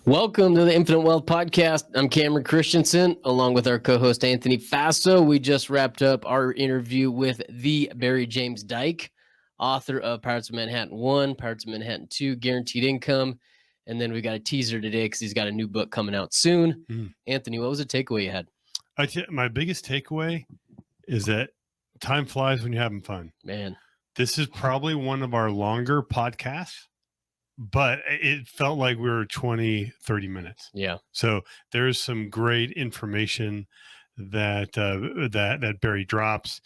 Welcome to the Infinite Wealth Podcast. I'm Cameron Christensen, along with our co-host Anthony Faso. We just wrapped up our interview with the Barry James Dyke, author of Pirates of Manhattan 1, Pirates of Manhattan 2, Guaranteed Income. And then we got a teaser today because he's got a new book coming out soon. Anthony, what was the takeaway you had? My biggest takeaway is that time flies when you're having fun. Man, this is probably one of our longer podcasts, but it felt like we were 20, 30 minutes. Yeah. So there's some great information that that Barry drops.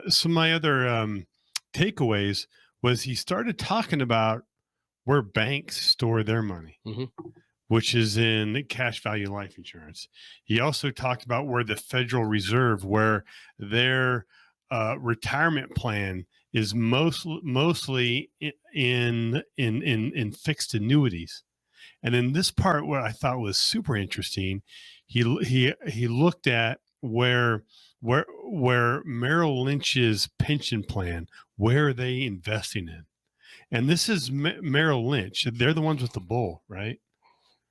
Some of my other takeaways was he started talking about where banks store their money, which is in cash value life insurance. He also talked about where the Federal Reserve, where their retirement plan is mostly in fixed annuities. And in this part, what I thought was super interesting, he looked at where Merrill Lynch's pension plan, where are they investing in? And this is Merrill Lynch. They're the ones with the bull, right?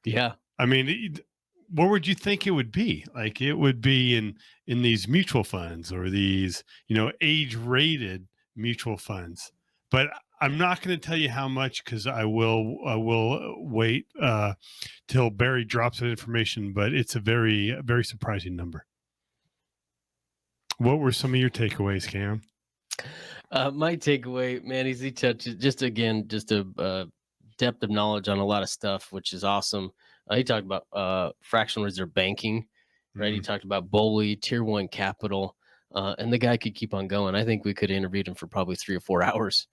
Yeah. I mean, what would you think it would be? Like it would be in these mutual funds or these, age-rated mutual funds. But I'm not going to tell you how much because I will wait till Barry drops that information. But it's a very, very surprising number. What were some of your takeaways, Cam? My takeaway, man, is he touches just a depth of knowledge on a lot of stuff, which is awesome. He talked about fractional reserve banking, right? He talked about BOLI, Tier 1 capital, and the guy could keep on going. I think we could interview him for probably 3 or 4 hours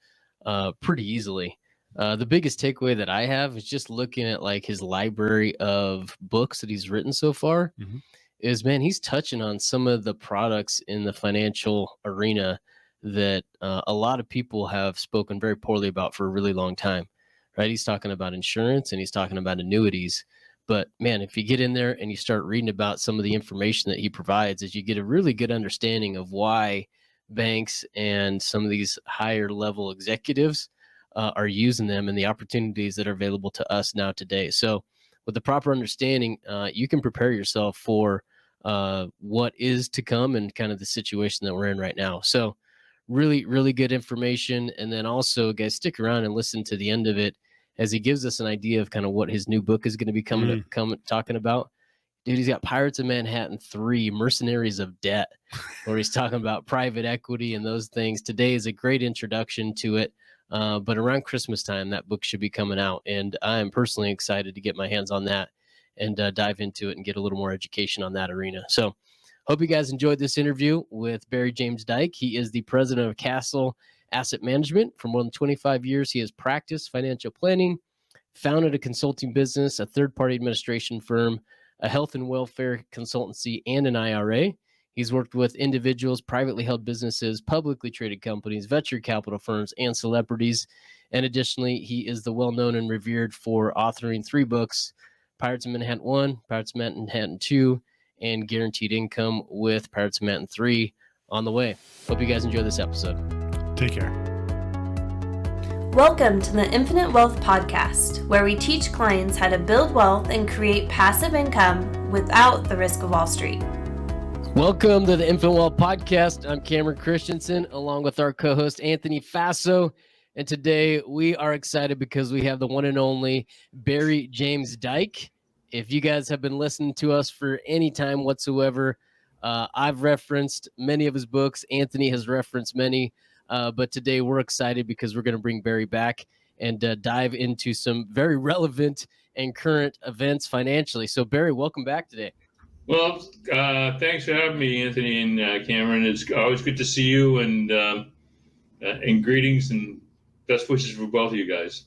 pretty easily. The biggest takeaway that I have is just looking at like his library of books that he's written so far is, man, he's touching on some of the products in the financial arena that a lot of people have spoken very poorly about for a really long time, right? He's talking about insurance and he's talking about annuities. But man, if you get in there and you start reading about some of the information that he provides, is you get a really good understanding of why banks and some of these higher level executives are using them and the opportunities that are available to us now today. So with the proper understanding, you can prepare yourself for what is to come and kind of the situation that we're in right now. So really, really good information. And then also, guys, stick around and listen to the end of it as he gives us an idea of kind of what his new book is going to be talking about. Dude, he's got Pirates of Manhattan 3, Mercenaries of Debt, where he's talking about private equity and those things. Today is a great introduction to it. But around Christmas time, that book should be coming out. And I'm personally excited to get my hands on that and dive into it and get a little more education on that arena. So hope you guys enjoyed this interview with Barry James Dyke. He is the president of Castle Asset Management. For more than 25 years, he has practiced financial planning, founded a consulting business, a third-party administration firm, a health and welfare consultancy, and an IRA. He's worked with individuals, privately held businesses, publicly traded companies, venture capital firms, and celebrities. And additionally, he is the well-known and revered for authoring 3 books, Pirates of Manhattan 1, Pirates of Manhattan 2, and Guaranteed Income with Pirates of Manhattan 3 on the way. Hope you guys enjoy this episode. Take care. Welcome to the Infinite Wealth Podcast, where we teach clients how to build wealth and create passive income without the risk of Wall Street. Welcome to the Infinite Wealth Podcast. I'm Cameron Christensen, along with our co-host Anthony Faso. And today we are excited because we have the one and only Barry James Dyke. If you guys have been listening to us for any time whatsoever, I've referenced many of his books. Anthony has referenced many. But today we're excited because we're going to bring Barry back and dive into some very relevant and current events financially. So Barry, welcome back today. Well, thanks for having me, Anthony and Cameron. It's always good to see you, and greetings and best wishes for both of you guys.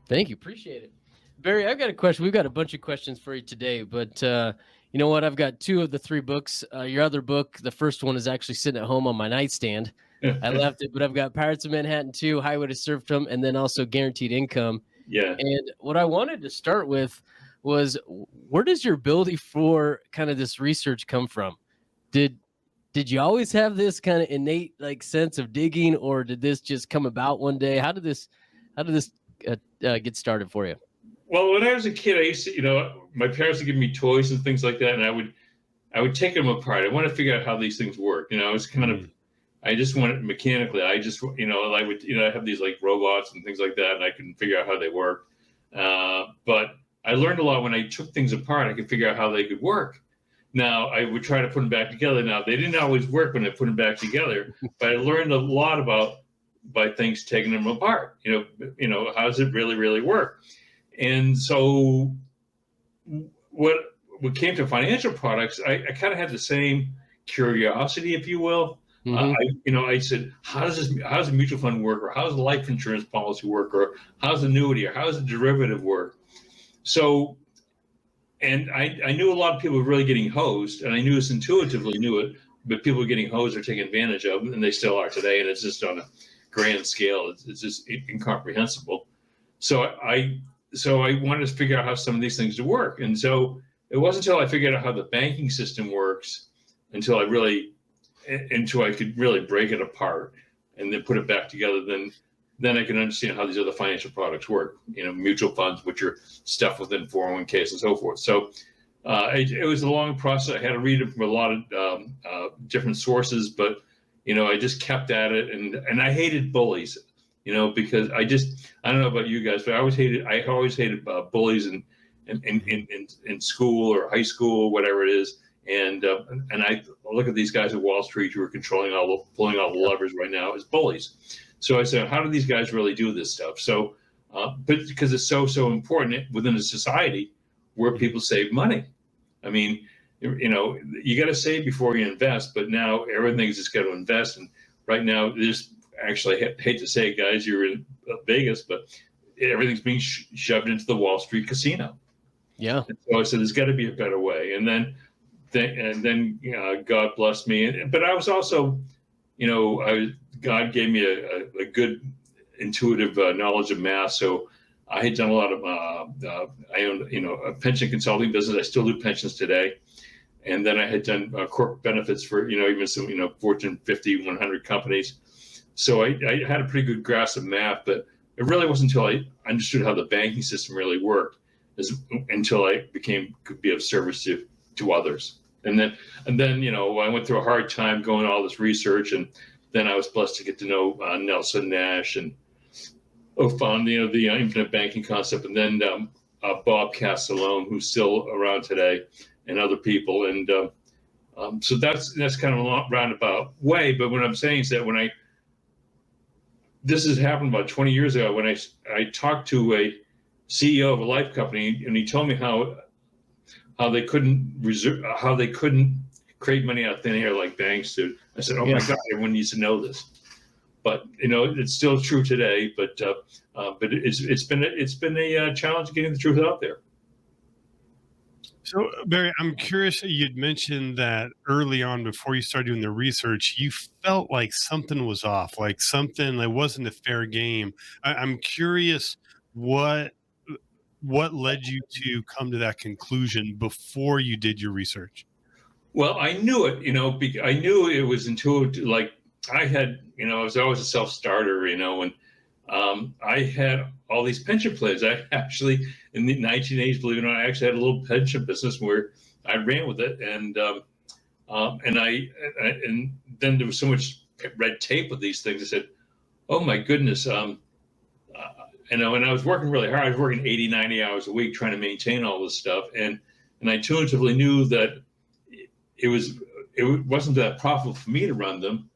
Thank you. Appreciate it. Barry, I've got a question. We've got a bunch of questions for you today, but you know what? I've got 2 of the 3 books. Your other book, the first one is actually sitting at home on my nightstand. I left it, but I've got Pirates of Manhattan 2, Highway to Serfdom, and then also Guaranteed Income. Yeah. And what I wanted to start with was, where does your ability for kind of this research come from? Did you always have this kind of innate like sense of digging, or did this just come about one day? How did this get started for you? Well, when I was a kid, I used to, my parents would give me toys and things like that, and I would take them apart. I want to figure out how these things work. I was kind of, I just want it mechanically. I just, I would, I have these like robots and things like that, and I can figure out how they work. But I learned a lot when I took things apart. I could figure out how they could work. Now I would try to put them back together. Now they didn't always work when I put them back together, but I learned a lot by things taking them apart. How does it really, really work? And so what came to financial products, I kind of had the same curiosity, if you will. I said, how does a mutual fund work, or how does a life insurance policy work, or how's annuity, or how does a derivative work? So, and I knew a lot of people were really getting hosed, and I knew this intuitively, but people were getting hosed or taken advantage of, and they still are today, and it's just on a grand scale. It's just incomprehensible. So I wanted to figure out how some of these things work, and so it wasn't until I figured out how the banking system works until I could really break it apart and then put it back together. Then I can understand how these other financial products work. Mutual funds, which are stuff within 401ks and so forth. So it was a long process. I had to read it from a lot of different sources, but I just kept at it, and I hated bullies. Because I don't know about you guys, but I always hated bullies in school or high school, whatever it is. And I look at these guys at Wall Street who are pulling all the levers right now as bullies. So I said, how do these guys really do this stuff? So, but because it's so important within a society where people save money. I mean, you got to save before you invest, but now everything's just got to invest. And right now, there's actually, I hate to say it, guys, you're in Vegas, but everything's being shoved into the Wall Street casino. Yeah. And so I said, there's got to be a better way. And then God blessed me. But I was also, God gave me a good intuitive knowledge of math. So I had done a lot of, I owned, a pension consulting business. I still do pensions today. And then I had done corporate benefits for, even some, Fortune 50, 100 companies. So I had a pretty good grasp of math, but it really wasn't until I understood how the banking system really worked until I could be of service to others. And then, I went through a hard time going all this research, and then I was blessed to get to know Nelson Nash and found the infinite banking concept, and then Bob Castellone, who's still around today, and other people. And so that's kind of a roundabout way. But what I'm saying is that this has happened about 20 years ago when I talked to a CEO of a life company, and he told me how they couldn't create money out of thin air like banks do. I said, "Oh my God, everyone needs to know this." But it's still true today. But it's been a challenge getting the truth out there. So, Barry, I'm curious. You'd mentioned that early on, before you started doing the research, you felt like something was off, like something that wasn't a fair game. I'm curious what led you to come to that conclusion before you did your research? Well, I knew it, I knew it was intuitive. Like I had, I was always a self-starter, and I had all these pension plans. I actually, in the 1980s, believe it or not, I actually had a little pension business where I ran with it, and then there was so much red tape with these things. I said, "Oh my goodness!" And I was working really hard. I was working 80, 90 hours a week trying to maintain all this stuff, and I intuitively knew that it wasn't that profitable for me to run them,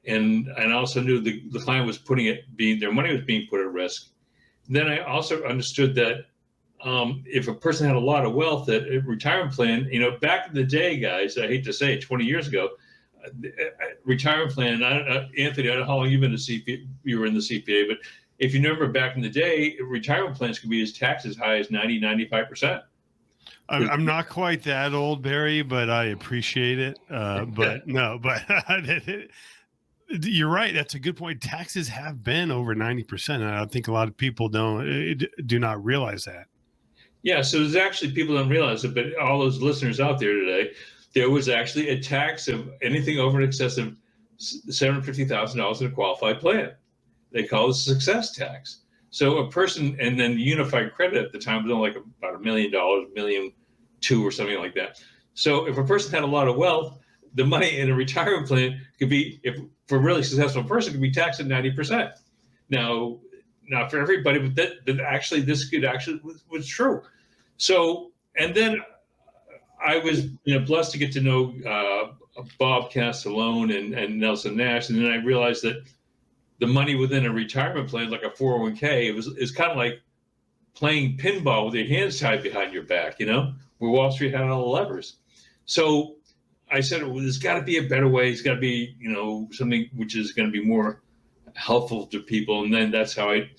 and I also knew the client was their money was being put at risk. Then I also understood that if a person had a lot of wealth, that a retirement plan, back in the day, guys, I hate to say it, 20 years ago, retirement plan. Anthony, I don't know how long you've been you were in the CPA, but if you remember back in the day, retirement plans could be taxed as high as 90, 95%. I'm not quite that old, Barry, but I appreciate it. But you're right. That's a good point. Taxes have been over 90%. And I think a lot of people do not realize that. Yeah. So there's actually people don't realize it, but all those listeners out there today, there was actually a tax of anything over in excess of $750,000 in a qualified plan. They call it a success tax. So a person, and then the unified credit at the time was only like about $1 million, $1.2 million or something like that. So if a person had a lot of wealth, the money in a retirement plan could be, if for a really successful person, could be taxed at 90%. Now, not for everybody, but that actually this could actually was true. So, and then I was blessed to get to know Bob Castellone and Nelson Nash, and then I realized that the money within a retirement plan, like a 401k, is kind of like playing pinball with your hands tied behind your back, where Wall Street had all the levers. So I said, well, there's got to be a better way. It's got to be, something which is going to be more helpful to people. And then that's how I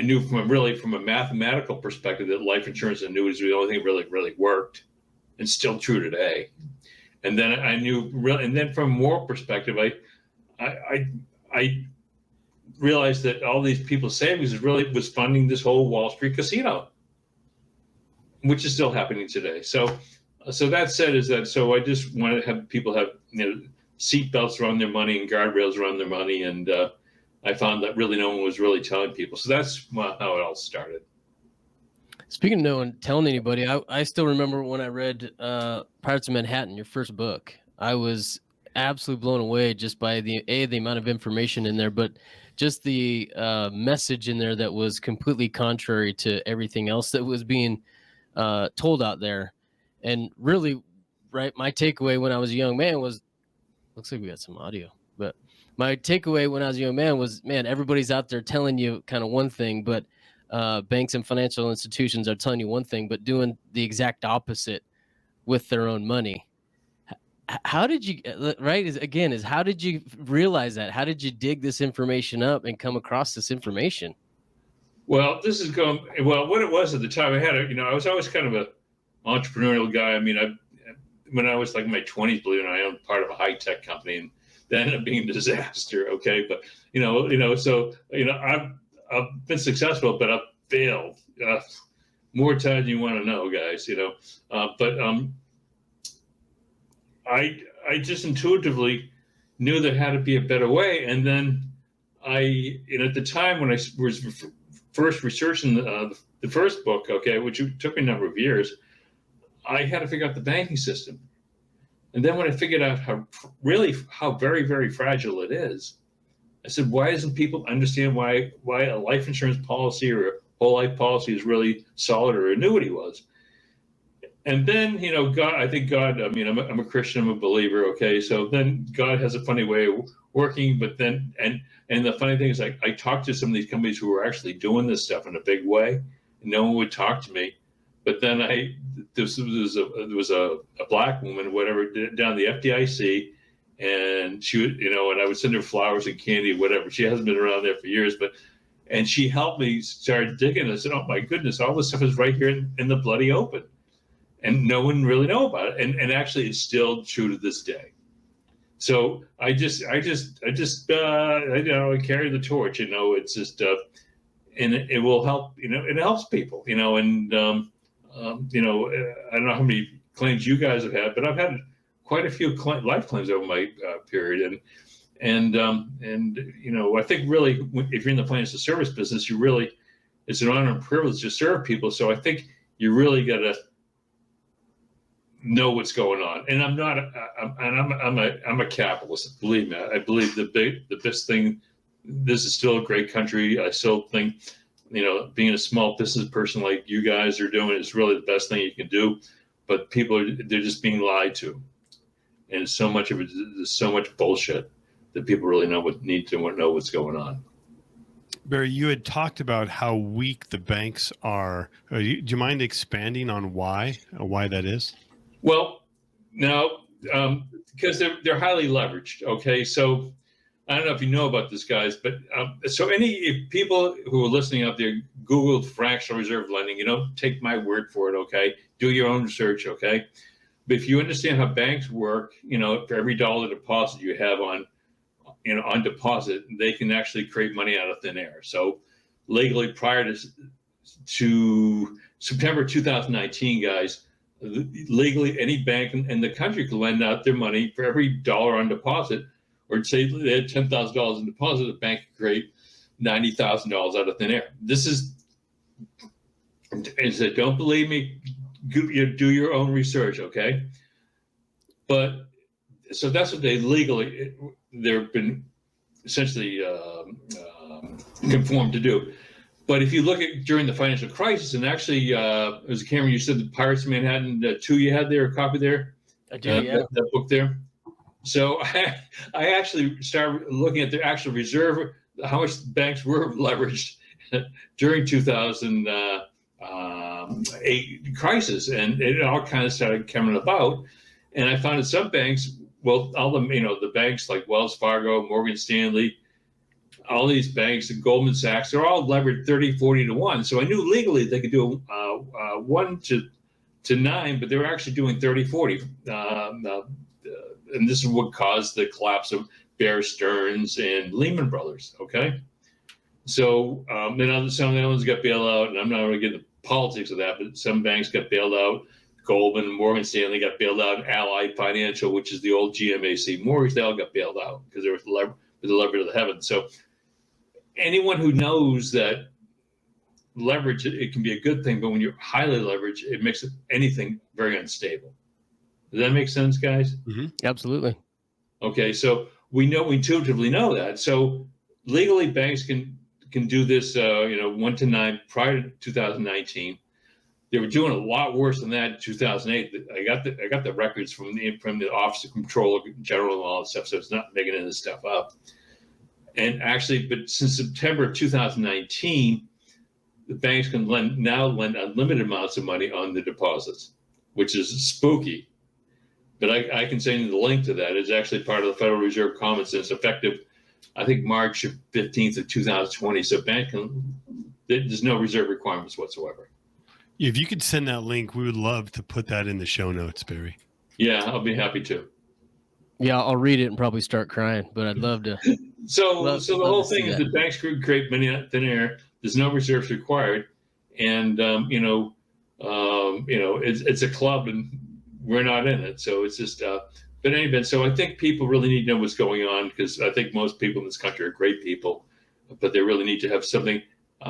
knew from a mathematical perspective that life insurance and annuities were the only thing that really worked, and still true today. And then I knew and then from a moral perspective, I realized that all these people's savings was funding this whole Wall Street casino, which is still happening today. So that said, so I just want to have people have seat belts around their money and guardrails around their money, and I found that really no one was really telling people. So that's how it all started. Speaking of no one telling anybody, I still remember when I read Pirates of Manhattan, your first book. I was absolutely blown away just by the amount of information in there, but just the message in there that was completely contrary to everything else that was being told out there. And really, right, my takeaway when I was a young man was, looks like we got some audio, but my takeaway when I was a young man was, man, everybody's out there telling you kind of one thing, but banks and financial institutions are telling you one thing, but doing the exact opposite with their own money. How did you, right, how did you realize that? How did you dig this information up and come across this information? Well, what it was at the time, I was always kind of a entrepreneurial guy. I mean, when I was like in my 20s, believe it or not, I owned part of a high-tech company, and that ended up being a disaster. Okay. But, I've been successful, but I've failed more times than you want to know, guys, I just intuitively knew there had to be a better way. And then at the time when I was first researching the first book, okay, which took me a number of years, I had to figure out the banking system. And then when I figured out how very, very fragile it is, I said, why doesn't people understand why a life insurance policy or a whole life policy is really solid, or annuity was? And then, God, I think God, I mean, I'm a Christian, I'm a believer. Okay. So then God has a funny way of working, but then, and the funny thing is, I talked to some of these companies who were actually doing this stuff in a big way, and no one would talk to me. But then there was a black woman, whatever, down at the FDIC, and she would, and I would send her flowers and candy, whatever. She hasn't been around there for years, and she helped me start digging. I said, oh my goodness, all this stuff is right here in the bloody open. And no one really know about it. And actually it's still true to this day. So I carry the torch, it's just, and it will help, it helps people, and, I don't know how many claims you guys have had, but I've had quite a few life claims over my period. And I think really, if you're in the financial service business, it's an honor and privilege to serve people. So I think you really got to know what's going on. And I'm a capitalist. Believe me, I believe the best thing. This is still a great country. I still think, being a small business person like you guys are doing is really the best thing you can do. But they're just being lied to, and so much of it, there's so much bullshit that people really need to know what's going on. Barry, you had talked about how weak the banks are. Do you mind expanding on why that is? Well, now, because they're highly leveraged. Okay, so I don't know if you know about this, guys, but if people who are listening out there Google fractional reserve lending, take my word for it. Okay, do your own research. Okay, but if you understand how banks work, for every dollar deposit you have on deposit, they can actually create money out of thin air. So legally, prior to September 2019, guys, legally any bank in the country could lend out their money for every dollar on deposit, or say they had $10,000 in deposit, the bank could create $90,000 out of thin air. This is, I said, don't believe me, do your own research, okay? But so that's what they've been essentially conformed to do. But if you look at during the financial crisis, and actually, it was Cameron, you said the Pirates of Manhattan 2 you had there, a copy there? I do, yeah. That book there. So I actually started looking at the actual reserve, how much banks were leveraged during 2008 crisis, and it all kind of started coming about. And I found that some banks, well, all the the banks like Wells Fargo, Morgan Stanley, all these banks, and Goldman Sachs, they're all levered 30, 40 to 1. So I knew legally they could do 1 to 9, but they were actually doing 30, 40. And this is what caused the collapse of Bear Stearns and Lehman Brothers, okay? So then some of the others got bailed out, and I'm not going to get into politics of that, but some banks got bailed out. Goldman, Morgan Stanley got bailed out. Allied Financial, which is the old GMAC Mortgage, they all got bailed out because they were levered to the heavens. So anyone who knows that leverage, it can be a good thing, but when you're highly leveraged, it makes anything very unstable. Does that make sense, guys? Mm-hmm. Absolutely. Okay, so we intuitively know that. So legally, banks can do this, 1 to 9 prior to 2019. They were doing a lot worse than that in 2008. I got the records from the Office of Comptroller General and all that stuff, so it's not making any of this stuff up. And actually, but since September of 2019, the banks can lend unlimited amounts of money on the deposits, which is spooky. But I can send you the link to that. It's actually part of the Federal Reserve Common Sense, effective, I think, March 15th of 2020. So there's no reserve requirements whatsoever. If you could send that link, we would love to put that in the show notes, Barry. Yeah, I'll be happy to. Yeah, I'll read it and probably start crying, but I'd love to. So the whole thing is that banks could create money out of thin air. There's no reserves required, and it's a club, and we're not in it. So it's just. But anyway, so I think people really need to know what's going on, because I think most people in this country are great people, but they really need to have something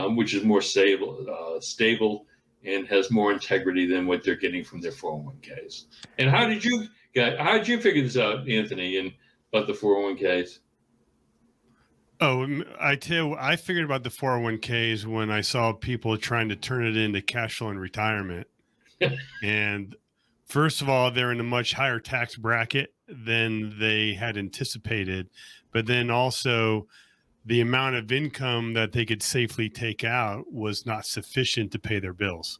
which is more stable, and has more integrity than what they're getting from their 401ks. And how did you figure this out, Anthony, and about the 401ks? Oh, I tell you, I figured about the 401ks when I saw people trying to turn it into cash flow in retirement. And first of all, they're in a much higher tax bracket than they had anticipated. But then also the amount of income that they could safely take out was not sufficient to pay their bills.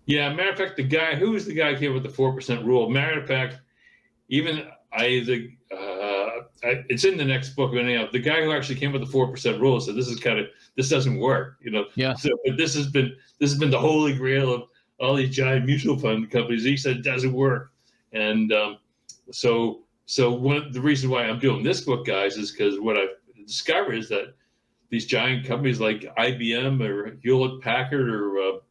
Yeah, matter of fact, who was the guy who came with the 4% rule? Matter of fact, even it's in the next book. Anyhow, the guy who actually came with the 4% rule said this doesn't work. Yeah. So, but this has been the holy grail of all these giant mutual fund companies. He said it doesn't work, and so one of the reasons why I'm doing this book, guys, is because what I've discovered is that these giant companies like IBM or Hewlett Packard or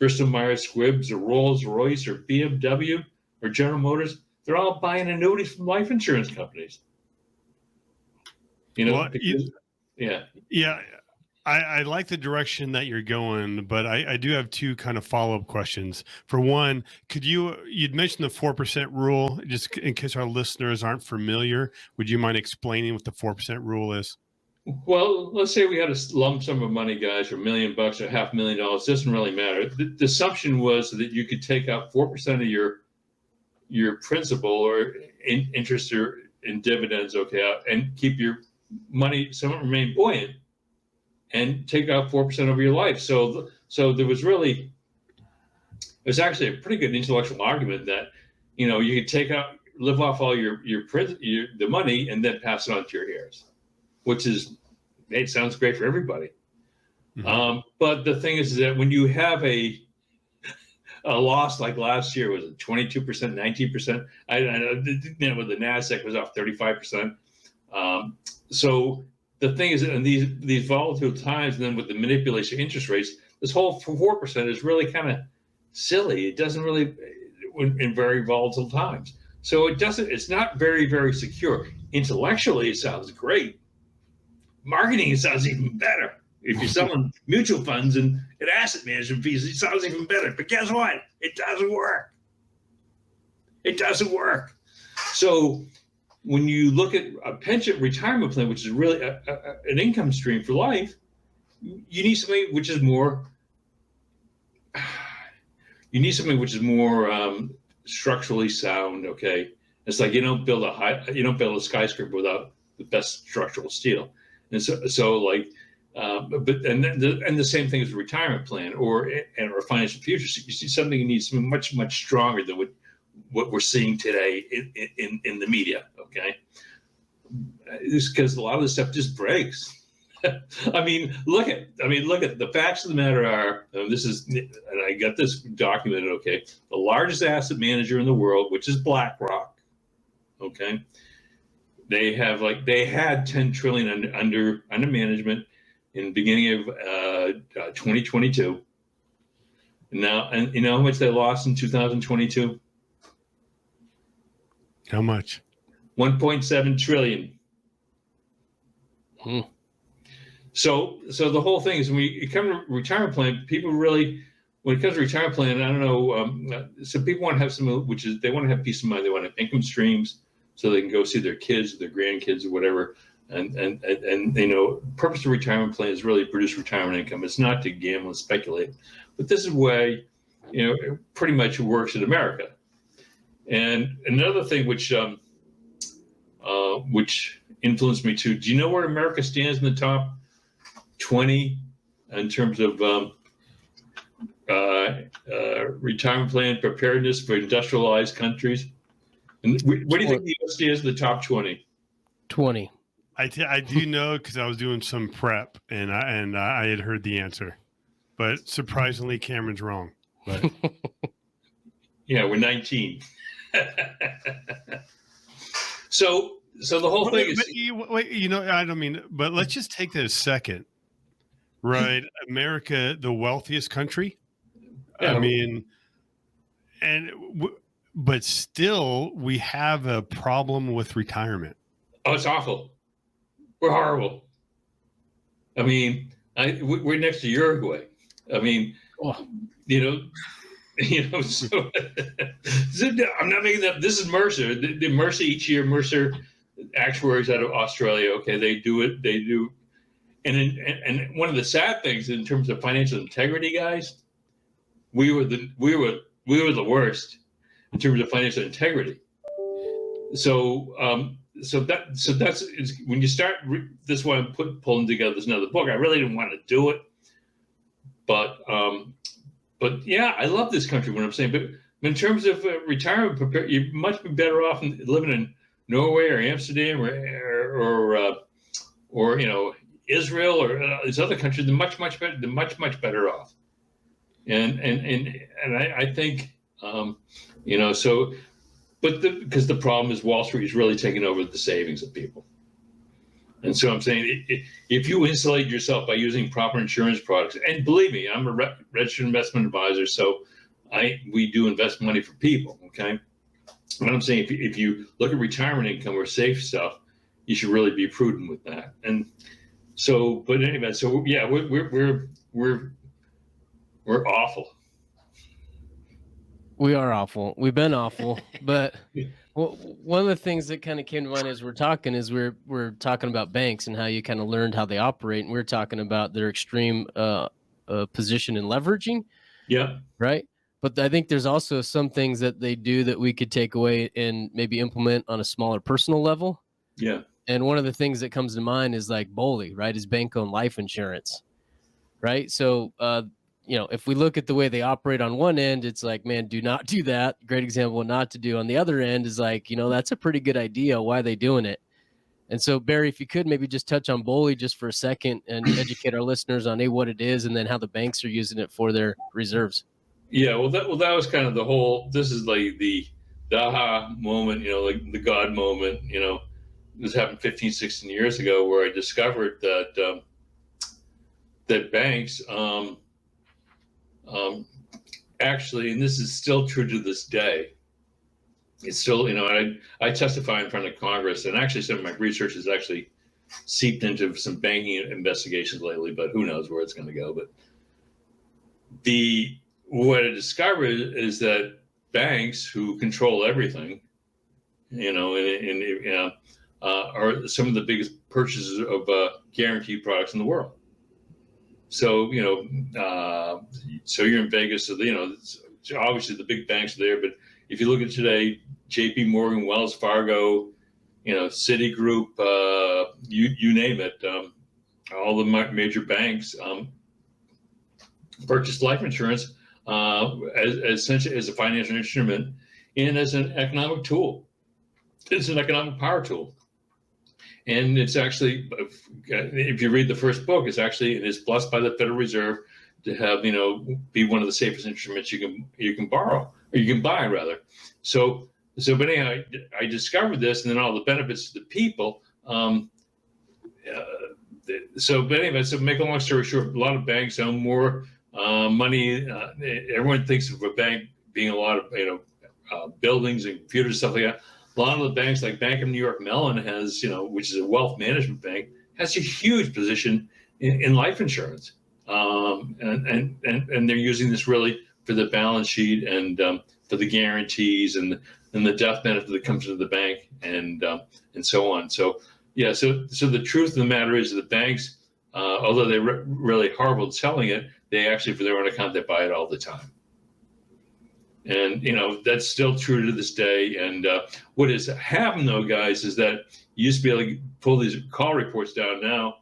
Bristol Myers Squibb or Rolls Royce or BMW or General Motors, they're all buying annuities from life insurance companies. I like the direction that you're going, but I do have two kind of follow-up questions. For one, you'd mentioned the 4% rule, just in case our listeners aren't familiar, would you mind explaining what the 4% rule is? Well, let's say we had a lump sum of money, guys, or $1 million or $500,000. It doesn't really matter. The assumption was that you could take out 4% of your principal or interest or in dividends, okay, and keep your money somewhat remain buoyant, and take out 4% over your life. So there's actually a pretty good intellectual argument that you could live off all the money and then pass it on to your heirs, which sounds great for everybody. Mm-hmm. But the thing is that when you have a loss like last year, was it 22%, 19%? I know the NASDAQ was off 35%. So the thing is, in these volatile times, and then with the manipulation of interest rates, this whole 4% is really kind of silly. It doesn't really, in very volatile times. So it's not very, very secure. Intellectually, it sounds great, marketing, it sounds even better. If you're selling mutual funds and asset management fees, it sounds even better. But guess what? It doesn't work. It doesn't work. So when you look at a pension retirement plan, which is really an income stream for life, you need something which is more. You need something which is more structurally sound. Okay, it's like you don't build a skyscraper without the best structural steel, and so like. But the same thing as a retirement plan or a financial future. So you see something you need something much stronger than what we're seeing today in the media. Okay, it's because a lot of this stuff just breaks. I mean, look at the facts of the matter are and I got this documented. Okay, the largest asset manager in the world, which is BlackRock. Okay, they had 10 trillion under management in the beginning of 2022. Now, and you know how much they lost in 2022? How much? 1.7 trillion. So the whole thing is when you come to retirement plan, people really, when it comes to retirement plan, I don't know, so people want to have they want to have peace of mind. They want to have income streams so they can go see their kids, their grandkids, or whatever. And purpose of retirement plan is really produce retirement income. It's not to gamble and speculate, but this is the way, it pretty much works in America. And another thing which influenced me too. Do you know where America stands in the top 20 in terms of retirement plan preparedness for industrialized countries? And where do you think the U.S. stands in the top 20? 20. I do know because I was doing some prep and I had heard the answer, but surprisingly, Cameron's wrong. But yeah, we're 19. So the whole thing is. I don't mean, but let's just take that a second, right? America, the wealthiest country. Yeah. I mean, but still, we have a problem with retirement. Oh, it's awful. We're horrible. I mean, we're next to Uruguay. I mean, so I'm not making that. This is Mercer. The Mercer each year. Mercer actuaries out of Australia. Okay, they do it. They do, and one of the sad things in terms of financial integrity, guys, we were the worst in terms of financial integrity. So that's when you start. This is why I'm pulling together this another book. I really didn't want to do it, but yeah, I love this country. What I'm saying, but in terms of retirement, you must be better off living in Norway or Amsterdam or Israel or these other countries. They're much better. They're much better off. And I think so. But because the problem is Wall Street is really taking over the savings of people. And so I'm saying if you insulate yourself by using proper insurance products, and believe me, I'm a registered investment advisor, so we do invest money for people, okay? But I'm saying if you look at retirement income or safe stuff, you should really be prudent with that. And so, but anyway, so yeah, we're awful. We are awful. We've been awful, but one of the things that kind of came to mind as we're talking is we're talking about banks and how you kind of learned how they operate, and we're talking about their extreme position in leveraging. Yeah. Right. But I think there's also some things that they do that we could take away and maybe implement on a smaller personal level. Yeah. And one of the things that comes to mind is like BOLI, right? Is bank-owned life insurance, right? So, if we look at the way they operate on one end, it's like, man, do not do that. Great example not to do. On the other end is like, that's a pretty good idea. Why are they doing it? And so, Barry, if you could maybe just touch on BOLI just for a second and educate our listeners on what it is and then how the banks are using it for their reserves. Yeah, well, that was kind of the whole. This is like the aha moment, like the God moment. This happened 15, 16 years ago, where I discovered that that banks actually, and this is still true to this day. It's still, I testify in front of Congress, and actually some of my research is actually seeped into some banking investigations lately, but who knows where it's going to go. But what I discovered is that banks who control everything, are some of the biggest purchasers of guaranteed products in the world. So, so you're in Vegas, so, obviously the big banks are there, but if you look at today, JP Morgan, Wells Fargo, Citigroup, you name it, all the major banks purchase life insurance as essentially as a financial instrument and as an economic tool. It's an economic power tool. And it's actually, if you read the first book, it is blessed by the Federal Reserve to have, be one of the safest instruments you can borrow, or you can buy rather. So but anyhow, I discovered this, and then all the benefits to the people. So make a long story short, a lot of banks own more money. Everyone thinks of a bank being a lot of buildings and computers, stuff like that. A lot of the banks, like Bank of New York Mellon, has, which is a wealth management bank, has a huge position in life insurance, and they're using this really for the balance sheet and for the guarantees and the death benefit that comes to the bank and so on. So yeah, so the truth of the matter is that the banks, although they're really horrible at selling it, they actually, for their own account, they buy it all the time. And, that's still true to this day. And what has happened, though, guys, is that you used to be able to pull these call reports down. Now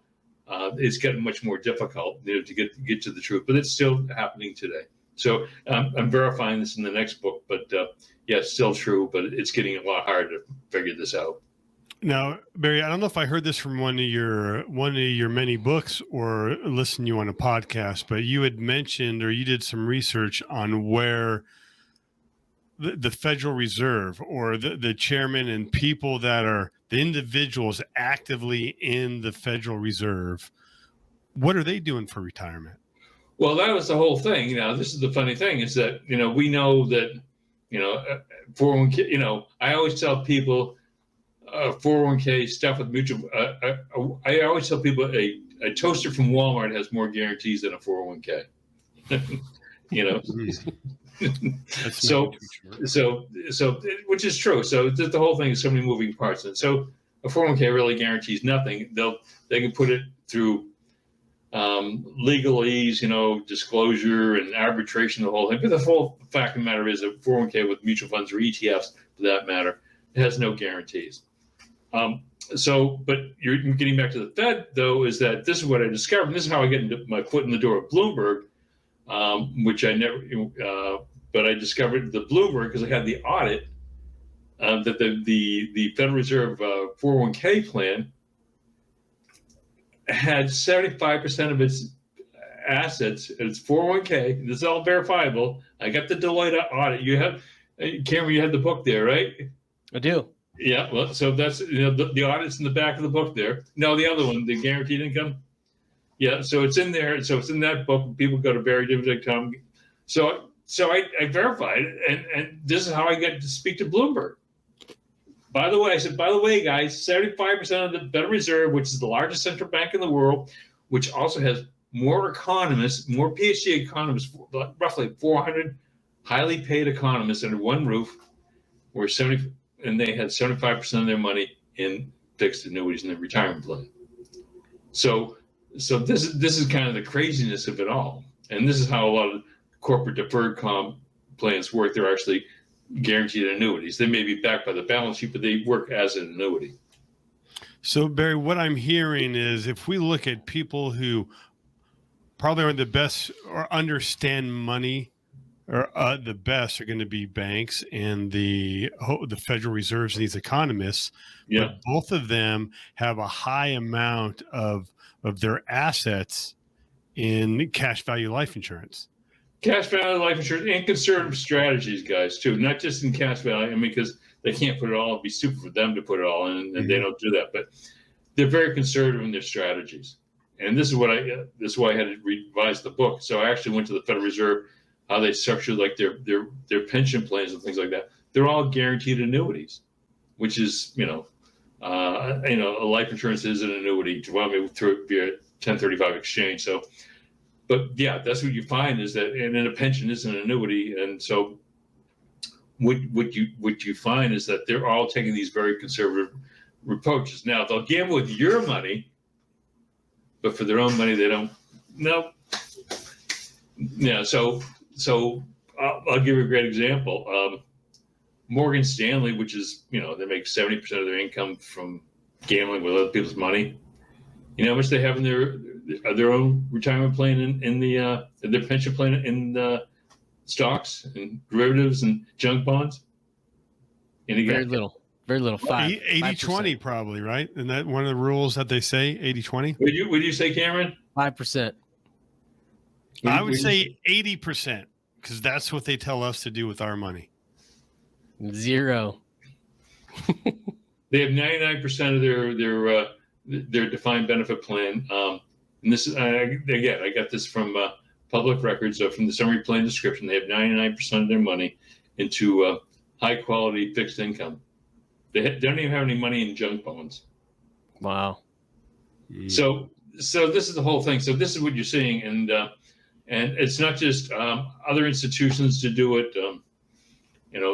it's getting much more difficult to get to the truth, but it's still happening today. So I'm verifying this in the next book, but yeah, it's still true, but it's getting a lot harder to figure this out. Now, Barry, I don't know if I heard this from one of your many books or listened to you on a podcast, but you had mentioned, or you did some research on where the Federal Reserve or the chairman and people that are the individuals actively in the Federal Reserve, what are they doing for retirement? Well, that was the whole thing. This is the funny thing is that, we know that, 401k, I always tell people 401k stuff with mutual, I always tell people a toaster from Walmart has more guarantees than a 401k. So which is true. So the whole thing is so many moving parts. And so a 401k really guarantees nothing. They can put it through legalese, disclosure and arbitration, the whole thing. But the full fact of the matter is that 401k with mutual funds or ETFs, for that matter, it has no guarantees. But you're getting back to the Fed, though, is that this is what I discovered. And this is how I get my foot in the door of Bloomberg, which I never, but I discovered the Bloomberg because I had the audit that the Federal Reserve 401k plan had 75% of its assets, its 401k. This is all verifiable. I got the Deloitte audit. You have, Cameron, you have the book there, right? I do. Yeah. Well, so that's, the audit's in the back of the book there. No, the other one, the guaranteed income. Yeah. So it's in there. So it's in that book. People go to barrydyke.com. So I verified it, and this is how I get to speak to Bloomberg. By the way, I said, guys, 75% of the Federal Reserve, which is the largest central bank in the world, which also has more economists, more PhD economists, roughly 400 highly paid economists under one roof, and they had 75% of their money in fixed annuities in their retirement plan. So this is kind of the craziness of it all, and this is how a lot of corporate deferred comp plans work. They're actually guaranteed annuities. They may be backed by the balance sheet, but they work as an annuity. So, Barry, what I'm hearing is if we look at people who probably are the best or understand money, or the best are going to be banks and the Federal Reserves and these economists. Yeah. But both of them have a high amount of their assets in cash value life insurance. Cash value life insurance and conservative strategies, guys, too. Not just in cash value, because they can't put it all. It'd be stupid for them to put it all in, and they don't do that. But they're very conservative in their strategies. And this is why I had to revise the book. So I actually went to the Federal Reserve, how they structure like their pension plans and things like that. They're all guaranteed annuities, which is, a life insurance is an annuity through via 1035 exchange. So, but yeah, that's what you find is that, and then a pension is an annuity, and so what you find is that they're all taking these very conservative approaches. Now they'll gamble with your money, but for their own money they don't. No. Yeah. So I'll give you a great example. Morgan Stanley, which is, they make 70% of their income from gambling with other people's money. You know how much they have in their own retirement plan in their pension plan in stocks and derivatives and junk bonds? And Very little. 80-20 probably, right? And that one of the rules that they say, 80-20? Would you say, Cameron? 5%. I would say 80%, because that's what they tell us to do with our money. 0. They have 99% of their defined benefit plan. And this is, again, I got this from public records, from the summary plan description. They have 99% of their money into high quality fixed income. They don't even have any money in junk bonds. Wow. So this is the whole thing. So this is what you're seeing, and it's not just other institutions to do it.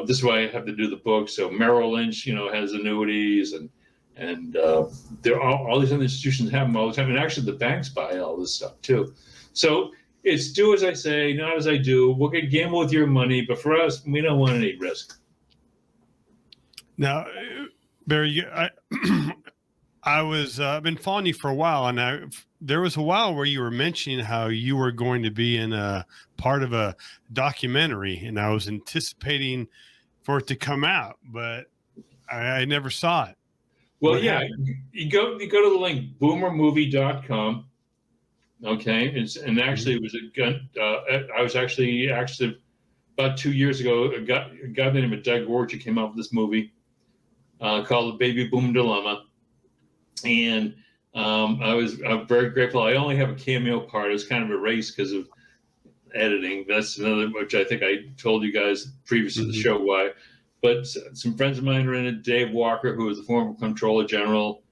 This is why I have to do the book. So Merrill Lynch, has annuities, and there are all these other institutions have them all the time, and actually the banks buy all this stuff too. So it's do as I say, not as I do. We'll get gamble with your money, but for us, we don't want any risk. Now, Barry, I've been following you for a while, and there was a while where you were mentioning how you were going to be in a part of a documentary, and I was anticipating for it to come out, but I never saw it. Well, yeah, you go to the link boomermovie.com. Okay, and actually it was I was actually about 2 years ago. A guy by the name of Doug Orchard came out with this movie called The Baby Boom Dilemma. And I'm very grateful. I only have a cameo part. It's kind of erased because of editing. That's another, which I think I told you guys previous to the show why. But some friends of mine are in it. Dave Walker, who was the former Comptroller General.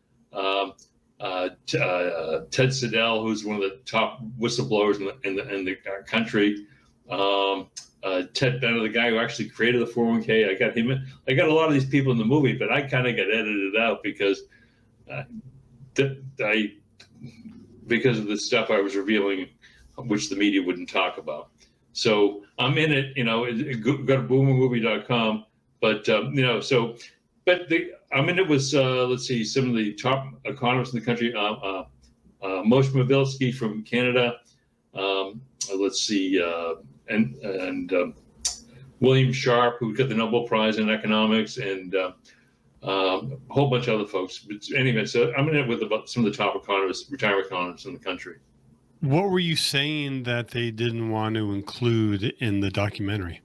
Ted Siddell, who's one of the top whistleblowers in the country. Ted Bennett, the guy who actually created the 401k. I got him. I got a lot of these people in the movie, but I kind of got edited out because because of the stuff I was revealing, which the media wouldn't talk about. So I'm in it, go to boomermovie.com. But I'm in it with let's see, some of the top economists in the country. Moshe Mobilsky from Canada. Let's see, and William Sharp, who got the Nobel Prize in economics, and a whole bunch of other folks. But anyway, so I'm in it with about some of the top retirement economists in the country. What were you saying that they didn't want to include in the documentary?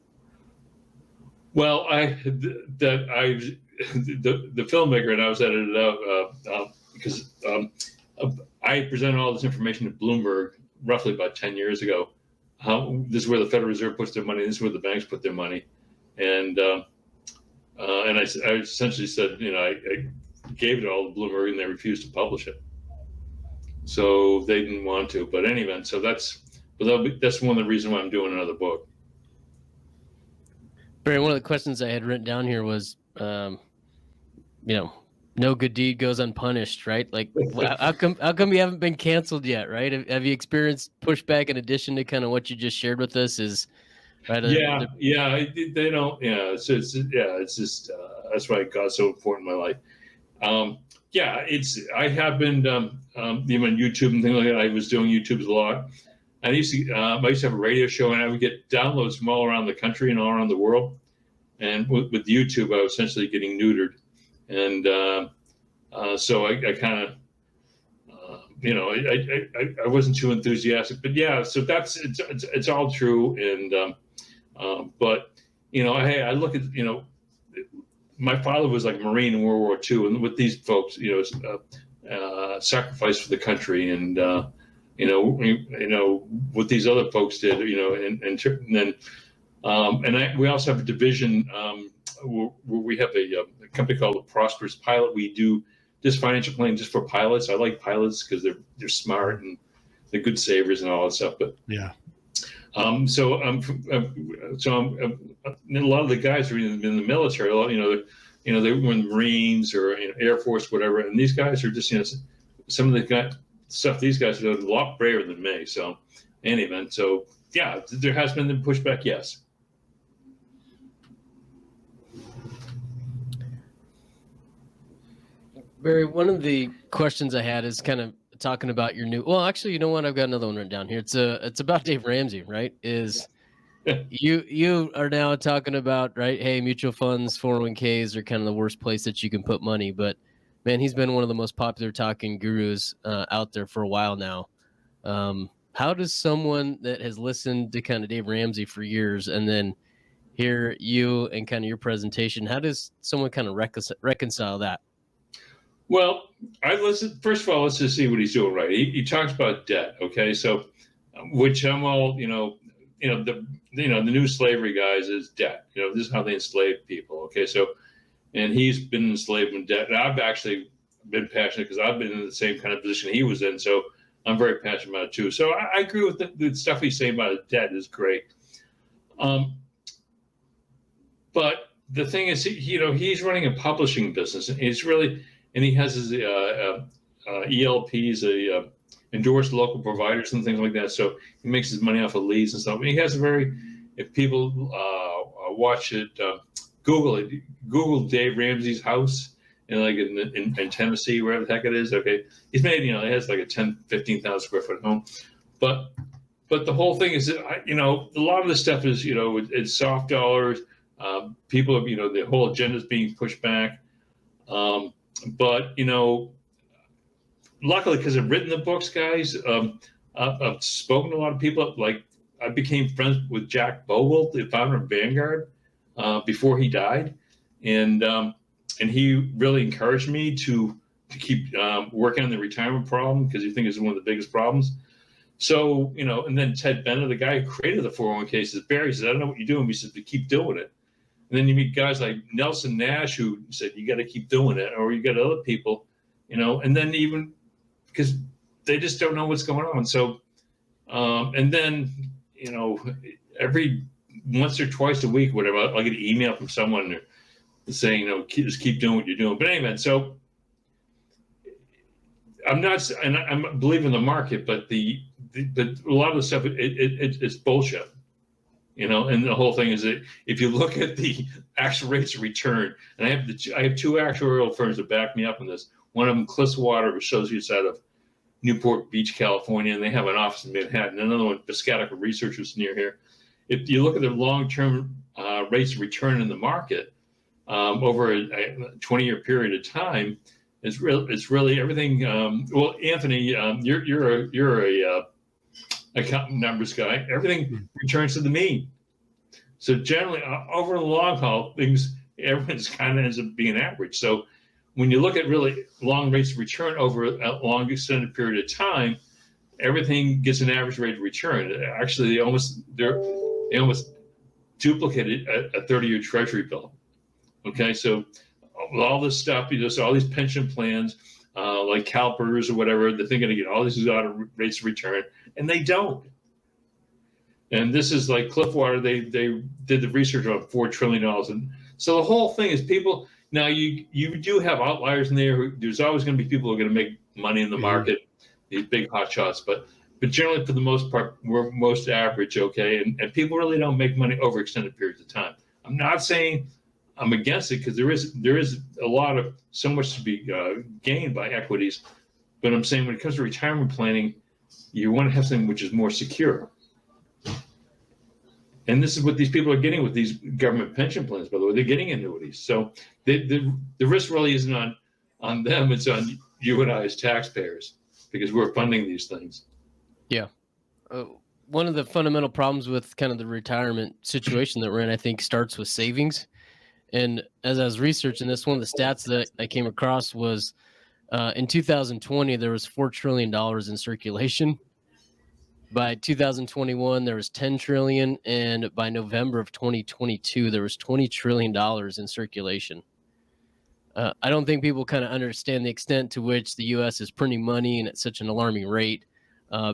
Well, the filmmaker, and I was edited out because I presented all this information to Bloomberg roughly about 10 years ago. This is where the Federal Reserve puts their money. This is where the banks put their money, and I essentially said, I gave it all to Bloomberg, and they refused to publish it. So they didn't want to. But anyway, so that's one of the reasons why I'm doing another book. Barry, one of the questions I had written down here was, no good deed goes unpunished, right? Like, how come you haven't been canceled yet, right? Have you experienced pushback in addition to kind of what you just shared with us? Is right? They don't. Yeah, it's just that's why God's so important in my life. I have been even on YouTube and things like that. I was doing YouTube a lot. I used to have a radio show, and I would get downloads from all around the country and all around the world. And with YouTube, I was essentially getting neutered, and so I kind of, I wasn't too enthusiastic. But yeah, so it's all true. And but hey, I look at my father was like a Marine in World War II, and with these folks, sacrifice for the country, and what these other folks did, and then we also have a division where we have a company called the Prosperous Pilot. We do just financial planning just for pilots. I like pilots because they're smart and they're good savers and all that stuff. But Yeah. so a lot of the guys are in the military. They were in the Marines or Air Force, whatever. And these guys are just, some of the stuff these guys are doing a lot braver than me. So, in any event, so yeah, there has been the pushback, yes. Barry, one of the questions I had is kind of talking about your new. Well, actually, you know what? I've got another one written down here. It's about Dave Ramsey, right? Is you are now talking about, right? Hey, mutual funds, 401ks are kind of the worst place that you can put money. But man, he's been one of the most popular talking gurus out there for a while now. How does someone that has listened to kind of Dave Ramsey for years and then hear you and kind of your presentation, how does someone kind of reconcile that? Well, I listen. First of all, let's just see what he's doing right. He talks about debt. Okay, so which I'm all the new slavery guys is debt. This is how they enslave people. Okay, so and he's been enslaved in debt, and I've actually been passionate because I've been in the same kind of position he was in. So I'm very passionate about it too. So I agree with the stuff he's saying about debt is great. But the thing is, he's running a publishing business, and he has his ELPs, endorsed local providers and things like that. So he makes his money off of leads and stuff. And he has if people watch it, Google it. Google Dave Ramsey's house in Tennessee, wherever the heck it is. Okay, he's made he has like a 15,000 square foot home, but the whole thing is that a lot of this stuff is it's soft dollars. People the whole agenda is being pushed back. But luckily, because I've written the books, guys, I've spoken to a lot of people. Like I became friends with Jack Bogle, the founder of Vanguard, before he died, and he really encouraged me to keep working on the retirement problem because he thinks it's one of the biggest problems. So and then Ted Bennett, the guy who created the 401k, says, Barry says, I don't know what you're doing. He says, but keep doing it. And then you meet guys like Nelson Nash who said, you got to keep doing it, or you got other people, and then even because they just don't know what's going on. So, and then, every once or twice a week, whatever, I'll get an email from someone saying, just keep doing what you're doing. But anyway, so I'm not, and I believe in the market, but a lot of the stuff, it's bullshit. And the whole thing is that if you look at the actual rates of return, and I have two actuarial firms that back me up on this. One of them, Cliffswater Associates out of Newport Beach, California, and they have an office in Manhattan. Another one, Piscataqua Researchers near here. If you look at their long-term rates of return in the market over a 20-year period of time, it's really everything. Well, Anthony, you're a accountant numbers guy. Everything returns to the mean. So generally, over the long haul, everyone's kind of ends up being average. So when you look at really long rates of return over a long extended period of time, everything gets an average rate of return. Actually, they almost duplicated a 30-year Treasury bill. Okay, so all this stuff, so all these pension plans, like CalPERS or whatever, they're thinking to get all these auto rates of return, and they don't. And this is like Cliffwater, they did the research on $4 trillion. And so the whole thing is people, now you do have outliers in there. There's always going to be people who are going to make money in the market, these big hot shots, but generally for the most part, we're most average, okay? And people really don't make money over extended periods of time. I'm not saying I'm against it because there is so much to be gained by equities, but I'm saying when it comes to retirement planning, you want to have something which is more secure. And this is what these people are getting with these government pension plans, by the way. They're getting annuities. So the risk really isn't on them. It's on you and I as taxpayers because we're funding these things. Yeah. One of the fundamental problems with kind of the retirement situation that we're in, I think, starts with savings. And as I was researching this, one of the stats that I came across was in 2020, there was $4 trillion in circulation. By 2021, there was 10 trillion. And by November of 2022, there was $20 trillion in circulation. I don't think people kind of understand the extent to which the U.S. is printing money and at such an alarming rate.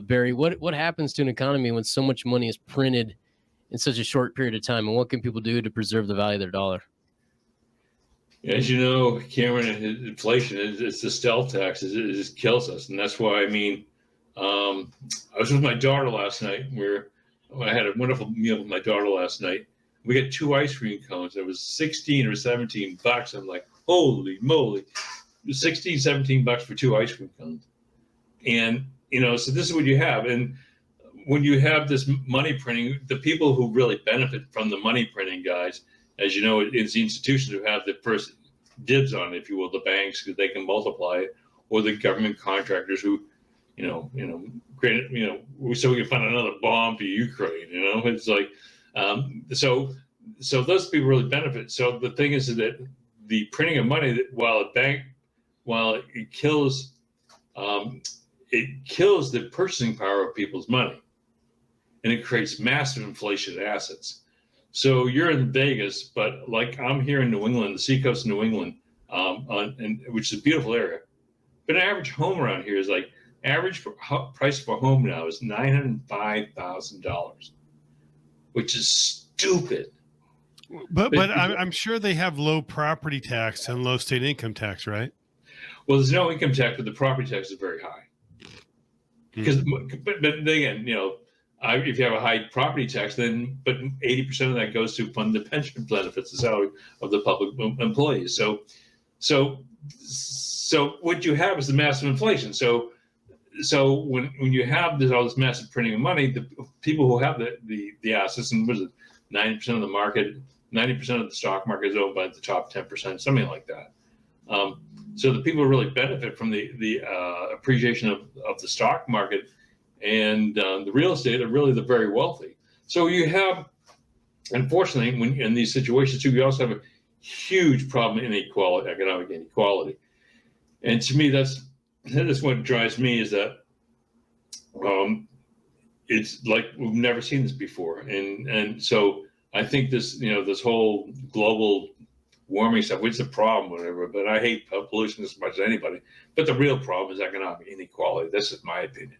Barry, what happens to an economy when so much money is printed in such a short period of time, and what can people do to preserve the value of their dollar? As you know, Cameron, inflation it's the stealth tax. It just kills us, and that's why. I mean, I was with my daughter last night. I had a wonderful meal with my daughter last night. We got 2 ice cream cones. It was $16 or $17. I'm like, holy moly, $16, $17 for 2 ice cream cones. And so this is what you have. And when you have this money printing, the people who really benefit from the money printing, guys, as you know, it's the institutions who have the first dibs on it, if you will, the banks, because they can multiply it, or the government contractors who, create, so we can find another bomb for Ukraine. It's like, so those people really benefit. So the thing is that the printing of money, while it kills the purchasing power of people's money, and it creates massive inflation in assets. So you're in Vegas, but like I'm here in New England, the seacoast of New England, which is a beautiful area. But an average home around here is like average price for a home now is $905,000, which is stupid. But I'm sure they have low property tax and low state income tax, right? Well, there's no income tax, but the property tax is very high. Because, but again, if you have a high property tax, but 80% of that goes to fund the pension benefits, the salary of the public employees. So what you have is the massive inflation. So when you have all this massive printing of money, the people who have the assets, and what is it, 90% of the market, 90% of the stock market is owned by the top 10%, something like that. So the people who really benefit from the appreciation of the stock market and the real estate are really the very wealthy. So you have, unfortunately, when in these situations too, you also have a huge problem in inequality, economic inequality. And to me, that's what drives me, is that it's like we've never seen this before. And so I think this whole global warming stuff, which is a problem, whatever, but I hate pollution as much as anybody. But the real problem is economic inequality. This is my opinion,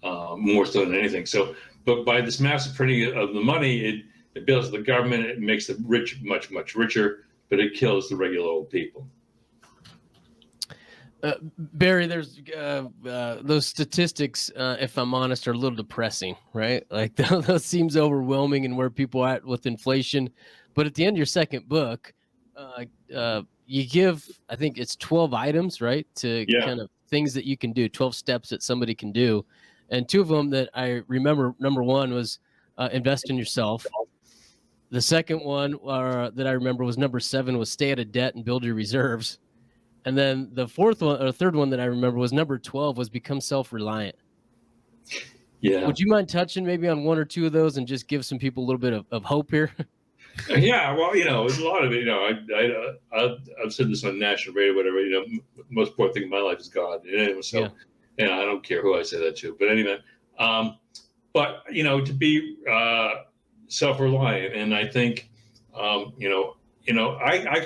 more so than anything. So, but by this massive printing of the money, it builds the government, it makes the rich much, much richer, but it kills the regular old people. Barry, there's those statistics, if I'm honest, are a little depressing, right? Like those seems overwhelming and where people are at with inflation. But at the end of your second book, you give, I think it's 12 items, right? To kind of things that you can do, 12 steps that somebody can do. And 2 of them that I remember, number 1 was invest in yourself. The second one that I remember was number 7 was stay out of debt and build your reserves. And then the third one that I remember was number 12 was become self-reliant. Yeah. Would you mind touching maybe on 1 or 2 of those and just give some people a little bit of hope here? Yeah, well, there's a lot of it. I've said this on national radio, whatever. The most important thing in my life is God. So, I don't care who I say that to. But anyway, but to be self-reliant, and I think, I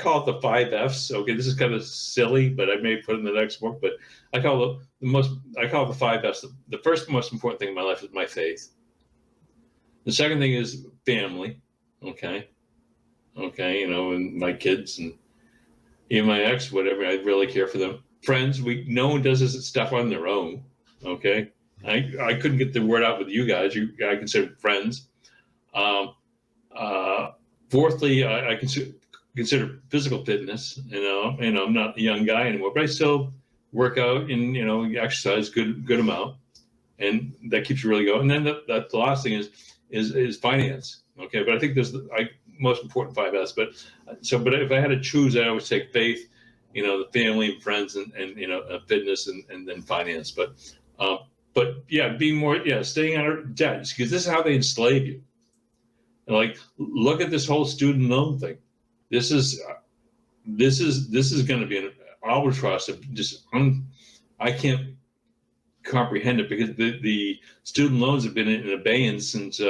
call it the 5 Fs. Okay, this is kind of silly, but I may put it in the next book. But I call it the 5 Fs. The first most important thing in my life is my faith. The second thing is family. Okay, and my kids and even my ex, whatever. I really care for them. Friends, no one does this stuff on their own. Okay, I couldn't get the word out with you guys. I consider friends. Fourthly, I consider physical fitness. I'm not a young guy anymore, but I still work out and exercise good amount, and that keeps you really going. And then the last thing is finance. Okay, but I think there's the most important 5 F's. But if I had to choose, I always take faith, the family and friends, and fitness, and then finance. But being more staying out of debt, because this is how they enslave you. And like, look at this whole student loan thing. This is going to be an albatross of just I can't comprehend it, because the student loans have been in abeyance since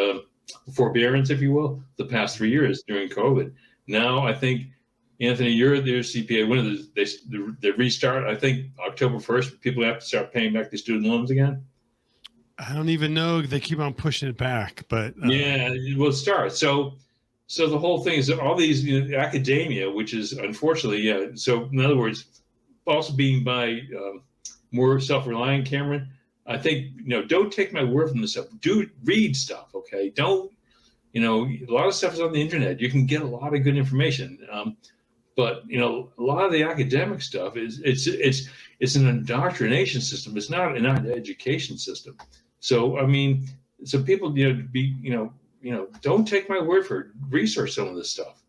forbearance, if you will, the past 3 years during COVID. Now I think Anthony, you're their CPA. When of they restart? I think October 1st, people have to start paying back the student loans again. I don't even know. They keep on pushing it back, but yeah, it will start. So the whole thing is that all these academia, which is unfortunately, yeah. So in other words, also being by more self-reliant, Cameron. I think don't take my word from this stuff. Do read stuff, okay? Don't a lot of stuff is on the internet. You can get a lot of good information. But a lot of the academic stuff it's an indoctrination system. It's not an education system. So I mean, so people don't take my word for it. Research some of this stuff.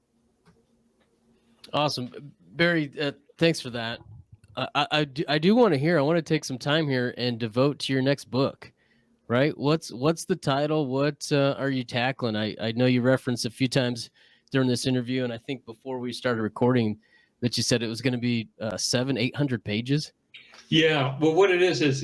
Awesome, Barry. Thanks for that. I do want to hear. I want to take some time here and devote to your next book. Right? What's the title? What are you tackling? I know you referenced a few times during this interview, and I think before we started recording that you said it was going to be 700-800 pages. Yeah. Well, what it is it's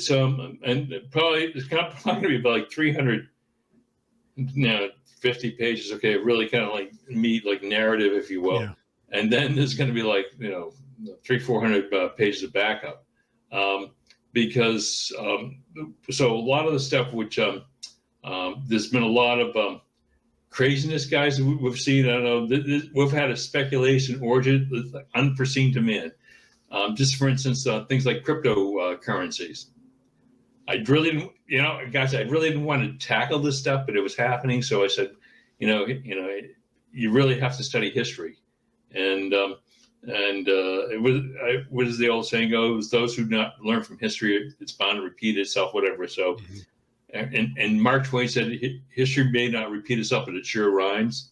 and probably it's going to be about like 350 pages. Okay, really kind of like meat, like narrative, if you will. Yeah. And then there's going to be like 300-400 pages of backup. Because so a lot of the stuff which there's been a lot of craziness, guys, we've seen. I don't know, we've had a speculation origin, unforeseen demand. Just for instance, things like cryptocurrencies. I really didn't, guys, I really didn't want to tackle this stuff, but it was happening. So I said, you really have to study history, and it was the old saying goes, those who not learn from history, it's bound to repeat itself, whatever. So, and Mark Twain said, history may not repeat itself, but it sure rhymes.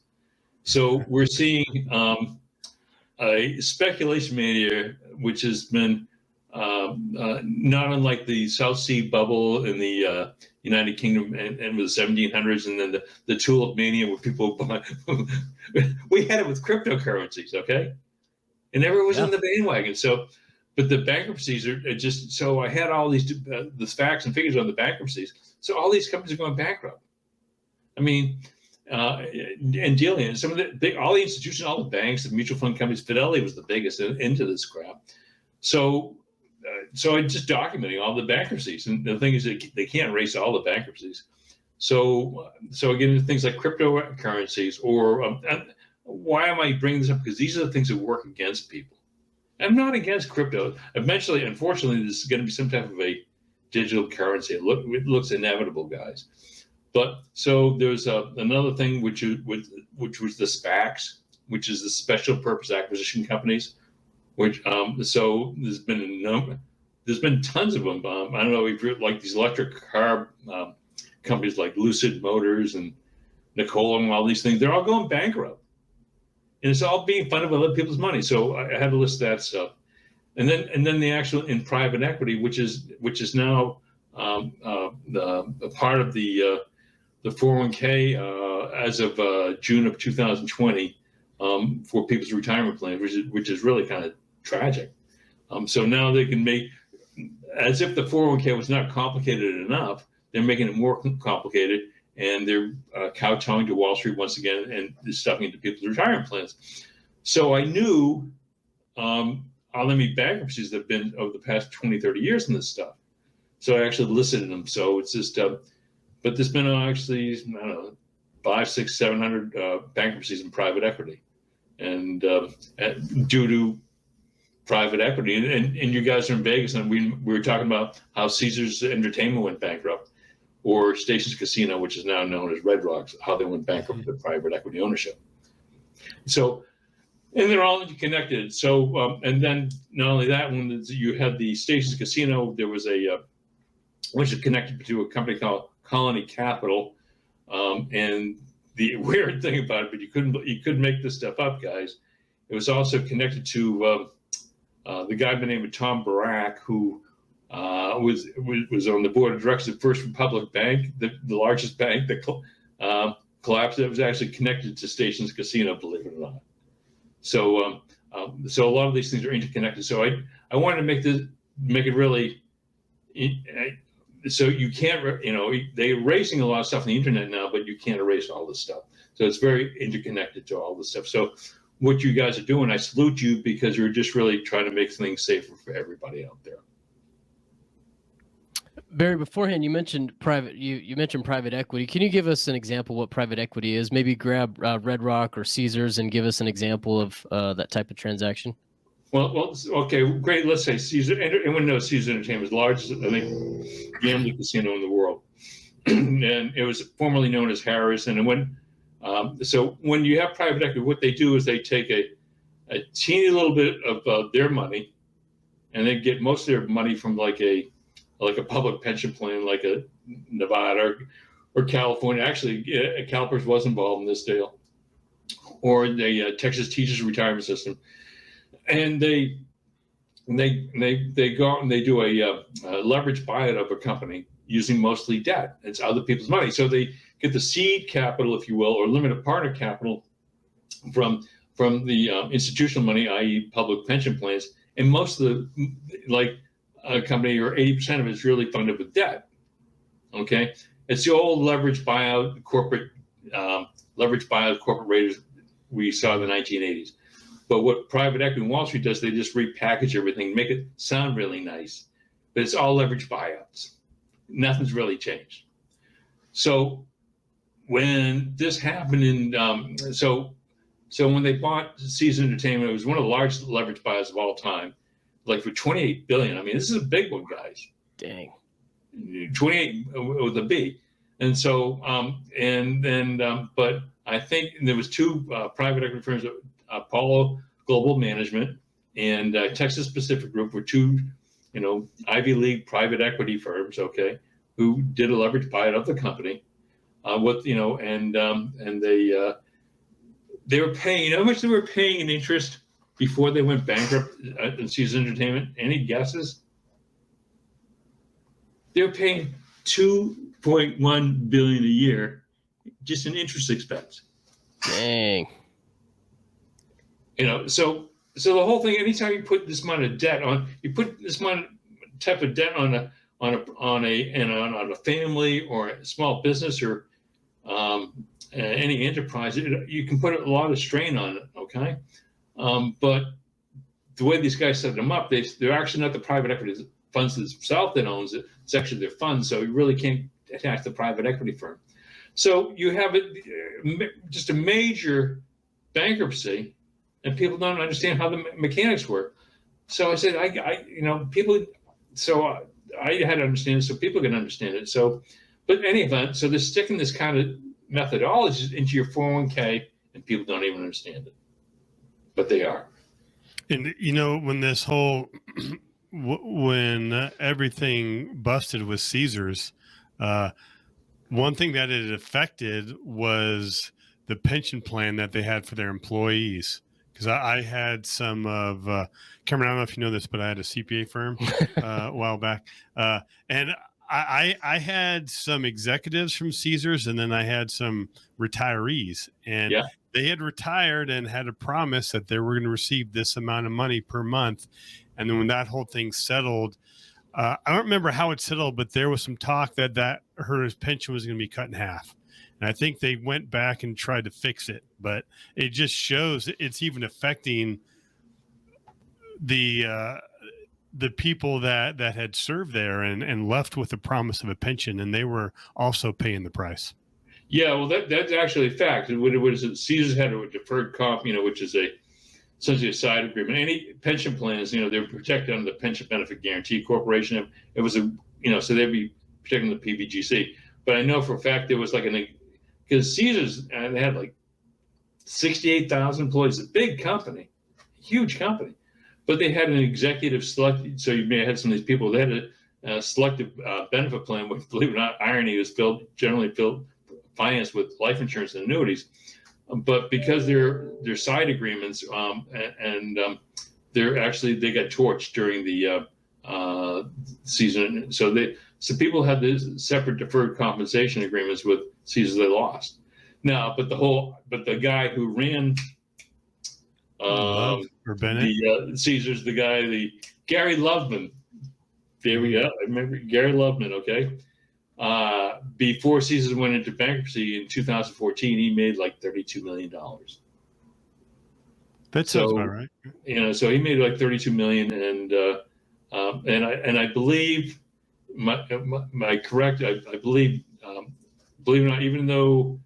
So we're seeing a speculation mania, which has been not unlike the South Sea bubble in the United Kingdom and with the 1700s, and then the tulip mania where people we had it with cryptocurrencies, okay? And everyone was in the bandwagon. So, but the bankruptcies are just, so I had all these the facts and figures on the bankruptcies. So all these companies are going bankrupt. I mean, and dealing, and some of all the institutions, all the banks, the mutual fund companies, Fidelity was the biggest into this crap. So I just documenting all the bankruptcies. And the thing is that they can't erase all the bankruptcies. So again, things like cryptocurrencies or, why am I bringing this up? Because these are the things that work against people. I'm not against crypto. Eventually, unfortunately, this is going to be some type of a digital currency. It looks inevitable, guys. But so there's another thing which was the SPACs, which is the special purpose acquisition companies. Which so there's been tons of them. I don't know if you're like these electric car companies like Lucid Motors and Nikola and all these things. They're all going bankrupt. And it's all being funded by other people's money. So I had to list that stuff, and then the actual in private equity, which is now the part of the 401k as of June of 2020 for people's retirement plan, which is really kind of tragic. So now they can make, as if the 401k was not complicated enough, they're making it more complicated. And they're kowtowing to Wall Street once again and stuffing into people's retirement plans. So I knew how many bankruptcies there have been over the past 20, 30 years in this stuff. So I actually listed them. So it's just, but there's been actually, I don't know, 500, 600, 700 bankruptcies in private equity. And due to private equity, and you guys are in Vegas, and we were talking about how Caesars Entertainment went bankrupt. Or Stations Casino, which is now known as Red Rocks, how they went bankrupt with private equity ownership. So, and they're all interconnected. So, and then not only that, when you had the Stations Casino, there was which is connected to a company called Colony Capital. And the weird thing about it, but you couldn't make this stuff up, guys. It was also connected to the guy by the name of Tom Barak, who was on the board of directors of First Republic Bank, the largest bank that collapsed. It was actually connected to Stations Casino, believe it or not. So so a lot of these things are interconnected. So I wanted to make it really, so you can't, they're erasing a lot of stuff on the internet now, but you can't erase all this stuff. So it's very interconnected to all this stuff. So what you guys are doing. I salute you because you're just really trying to make things safer for everybody out there. Barry, beforehand, you mentioned you mentioned private equity. Can you give us an example of what private equity is? Maybe grab Red Rock or Caesars and give us an example of that type of transaction. Well, okay, great. Let's say Caesar. Everyone knows Caesar Entertainment is the largest, I think, gambling casino in the world, and it was formerly known as Harris. And it went. So when you have private equity, what they do is they take a teeny little bit of their money, and they get most of their money from like a public pension plan, like a Nevada or California. Actually, CalPERS was involved in this deal, or the Texas Teachers Retirement System. And they go out and they do a leverage buyout of a company using mostly debt. It's other people's money. So they get the seed capital, if you will, or limited partner capital from the institutional money, i.e. public pension plans. And most of the, like a company, or 80% of it is really funded with debt. Okay. It's the old leverage buyout, corporate rates we saw in the 1980s. But what private equity and Wall Street does, they just repackage everything, make it sound really nice. But it's all leverage buyouts. Nothing's really changed. So when this happened so when they bought Caesar Entertainment, it was one of the largest leverage buyouts of all time, like for $28 billion. I mean, this is a big one, guys. Dang. 28 with a B. And so, but I think there was two private equity firms, Apollo Global Management and Texas Pacific Group, were two, Ivy League private equity firms, okay, who did a leverage buyout of the company. They were paying, how much they were paying in interest before they went bankrupt in Caesar Entertainment? Any guesses? They were paying $2.1 billion a year just in interest expense. Dang. So the whole thing. Anytime you put this amount of debt on, you put this type of debt on a family or a small business or any enterprise, you can put a lot of strain on it. Okay, but the way these guys set them up, they're actually not the private equity funds themselves that owns it. It's actually their funds, so you really can't attack the private equity firm. So you have just a major bankruptcy. And people don't understand how the mechanics work. So I said, people. So I had to understand it, so people can understand it. So, but in any event, so they're sticking this kind of methodology into your 401k, and people don't even understand it, but they are. And when this whole when everything busted with Caesars, one thing that it affected was the pension plan that they had for their employees. Because I had some of Cameron, I don't know if you know this, but I had a CPA firm a while back, and I had some executives from Caesars, and then I had some retirees, and they had retired and had a promise that they were going to receive this amount of money per month. And then when that whole thing settled, I don't remember how it settled, but there was some talk that her pension was going to be cut in half. And I think they went back and tried to fix it, but it just shows it's even affecting the people that had served there and left with the promise of a pension, and they were also paying the price. Yeah, well, that's actually a fact. What is it? Caesars had a deferred comp, which is essentially a side agreement. Any pension plans, they're protected under the Pension Benefit Guarantee Corporation. It was so they'd be protecting the PBGC. But I know for a fact there was because Caesars, they had like 68,000 employees, a big company, huge company, but they had an executive selected. So you may have had some of these people. They had a selective benefit plan, which, believe it or not, irony, was generally financed with life insurance and annuities. But because they're side agreements, they got torched during the season. So people had these separate deferred compensation agreements with Caesars. They lost. Now, but the guy who ran Caesars, Gary Loveman. There we go. I remember Gary Loveman. Okay. Before Caesars went into bankruptcy in 2014, he made like $32 million. That sounds about right. So he made like 32 million, and I believe I believe believe it or not, even though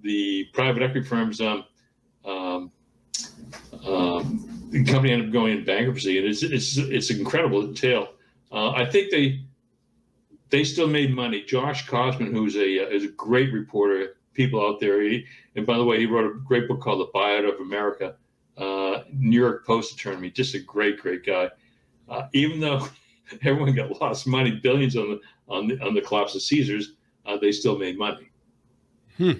the private equity firms the company ended up going into bankruptcy, and it's an incredible tale. I think they still made money. Josh Kosman, who's is a great reporter, people out there. And by the way, he wrote a great book called The Buyout of America. New York Post attorney, just a great guy. Even though everyone got lost money, billions on the collapse of Caesars, they still made money. So,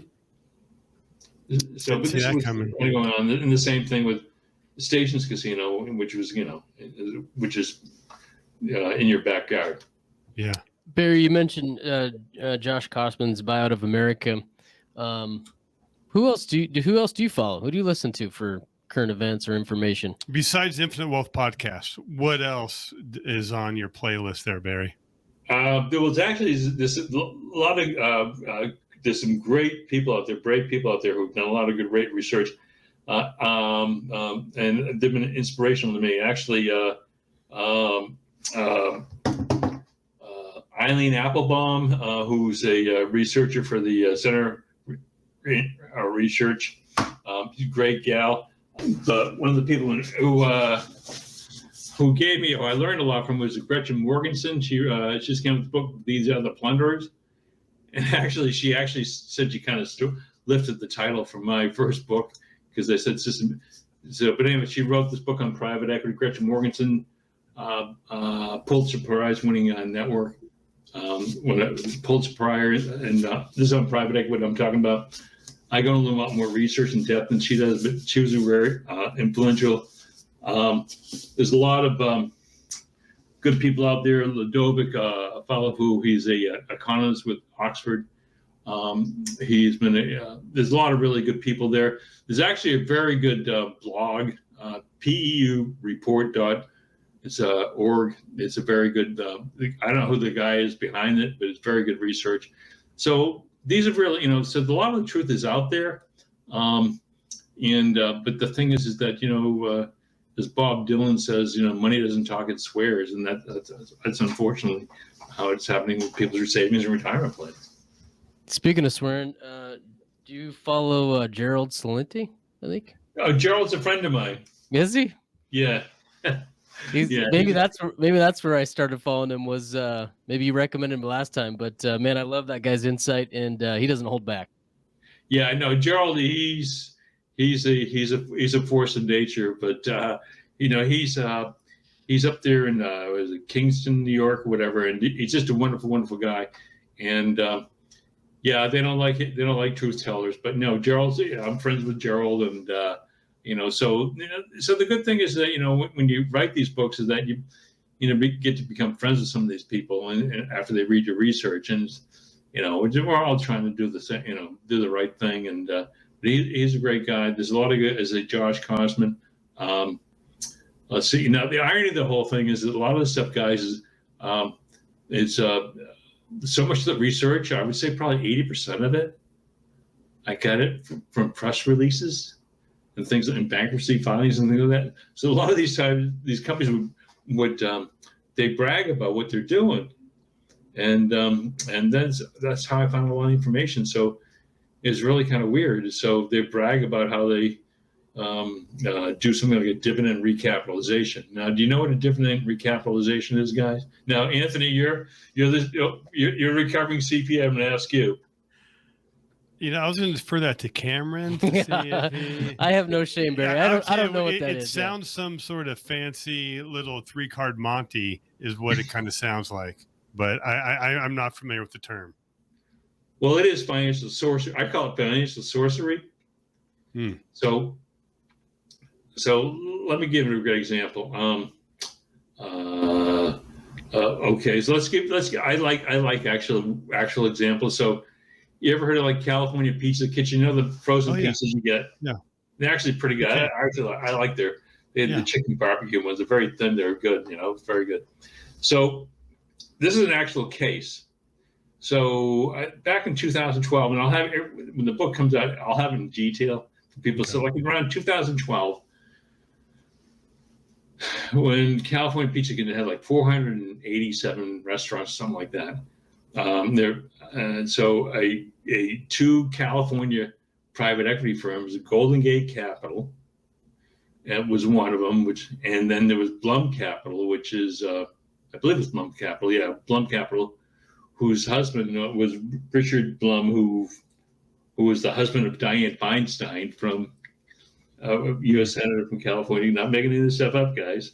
but this was going on, and the same thing with Stations Casino, which was which is in your backyard. Yeah. Barry, you mentioned Josh Kosman's Buyout of America. Who else do you follow? Who do you listen to for current events or information? Besides Infinite Wealth Podcast, what else is on your playlist there, Barry? There was actually there's some great people out there, brave people out there who've done a lot of great research, and they've been inspirational to me. Actually, Eileen Applebaum, who's a researcher for the Center Research, she's a great gal. But one of the people who gave me, I learned a lot from, was Gretchen Morgensen. She just came with the book, These Are the Plunderers. And she actually said she kind of lifted the title from my first book, because I said system. So, but anyway, she wrote this book on private equity. Gretchen Morgensen, Pulitzer Prize winning network. Pulitzer Prize, and this is on private equity, what I'm talking about. I go into a lot more research in depth than she does, but she was very influential. There's a lot of good people out there. Ludovic, a fellow he's a economist with Oxford. He's been there's a lot of really good people there. There's actually a very good blog, PEUreport.org. It's a very good. I don't know who the guy is behind it, but it's very good research. So these are really, so a lot of the truth is out there. But the thing is that, as Bob Dylan says, money doesn't talk, it swears. And that's unfortunately how it's happening with people's savings and retirement plans. Speaking of swearing, do you follow Gerald Celente, I think? Gerald's a friend of mine. Is he? Yeah. Maybe that's where I started following him, was maybe you recommended him last time, but man, I love that guy's insight, and he doesn't hold back. Yeah, I know Gerald. He's a force of nature, but he's up there in was it Kingston, New York, or whatever, and he's just a wonderful guy. And they don't like truth tellers, but no, Gerald's. I'm friends with Gerald, and so the good thing is that when you write these books is that you get to become friends with some of these people, and after they read your research, and we're all trying to do the same, do the right thing, and he's a great guy. There's a lot of good, as a Josh Kosman. Let's see. Now the irony of the whole thing is that a lot of the stuff, guys, is it's so much of the research. I would say probably 80% of it, I got it from press releases and things in bankruptcy filings and things like that. So a lot of these times, these companies would they brag about what they're doing, and that's how I found a lot of information. So it's really kind of weird. So they brag about how they do something like a dividend recapitalization. Now, do you know what a dividend recapitalization is, guys? Now, Anthony, you're recovering CPA. I'm going to ask you. I was going to defer that to Cameron. To see if I have no shame, Barry. I don't know what that is. It sounds some sort of fancy little 3-card Monty is what it kind of sounds like, but I'm not familiar with the term. Well, it is financial sorcery. I call it financial sorcery. So let me give you a great example. Okay, so I like actual examples. So you ever heard of like California Pizza Kitchen? The frozen pizzas you get? Yeah. They're actually pretty good. Okay. I like they had the chicken barbecue ones. They're very thin. They're good, very good. So this is an actual case. So back in 2012, and I'll have when the book comes out, I'll have it in detail. People. So like around 2012, when California Pizza Kitchen had like 487 restaurants, something like that. So two California private equity firms, Golden Gate Capital, was one of them, and then there was Blum Capital, which is, I believe it's Blum Capital. Yeah, Blum Capital, whose husband was Richard Blum, who was the husband of Dianne Feinstein, from U.S. Senator from California. Not making any of this stuff up, guys.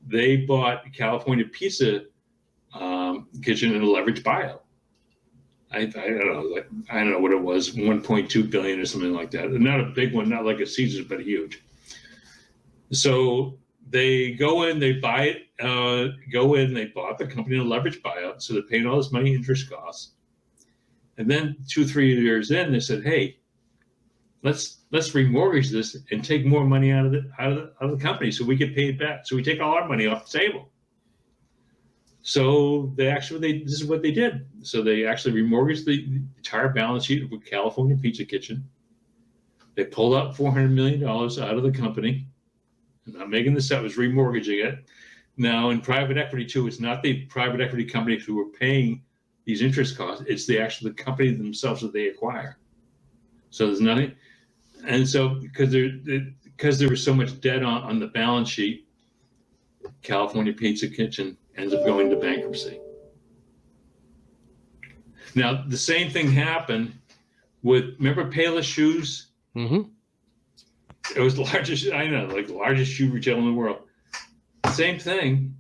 They bought California Pizza Kitchen in a leveraged buyout. I don't know what it was, 1.2 billion or something like that. Not a big one, not like a Caesars, but huge. So they go in, they buy it, they bought the company in a leveraged buyout. So they're paying all this money, interest costs. And then 2-3 years in, they said, hey, let's remortgage this and take more money out of the company so we get paid back. So we take all our money off the table. So this is what they did. So they actually remortgaged the entire balance sheet of California Pizza Kitchen. They pulled out $400 million out of the company. I'm not making this up, was remortgaging it. Now in private equity too, it's not the private equity companies who are paying these interest costs. It's the company themselves that they acquire. So there's nothing. And so because there was so much debt on the balance sheet, California Pizza Kitchen ends up going to bankruptcy. Now, the same thing happened with, remember Payless Shoes? Mm-hmm. It was the largest shoe retailer in the world. Same thing.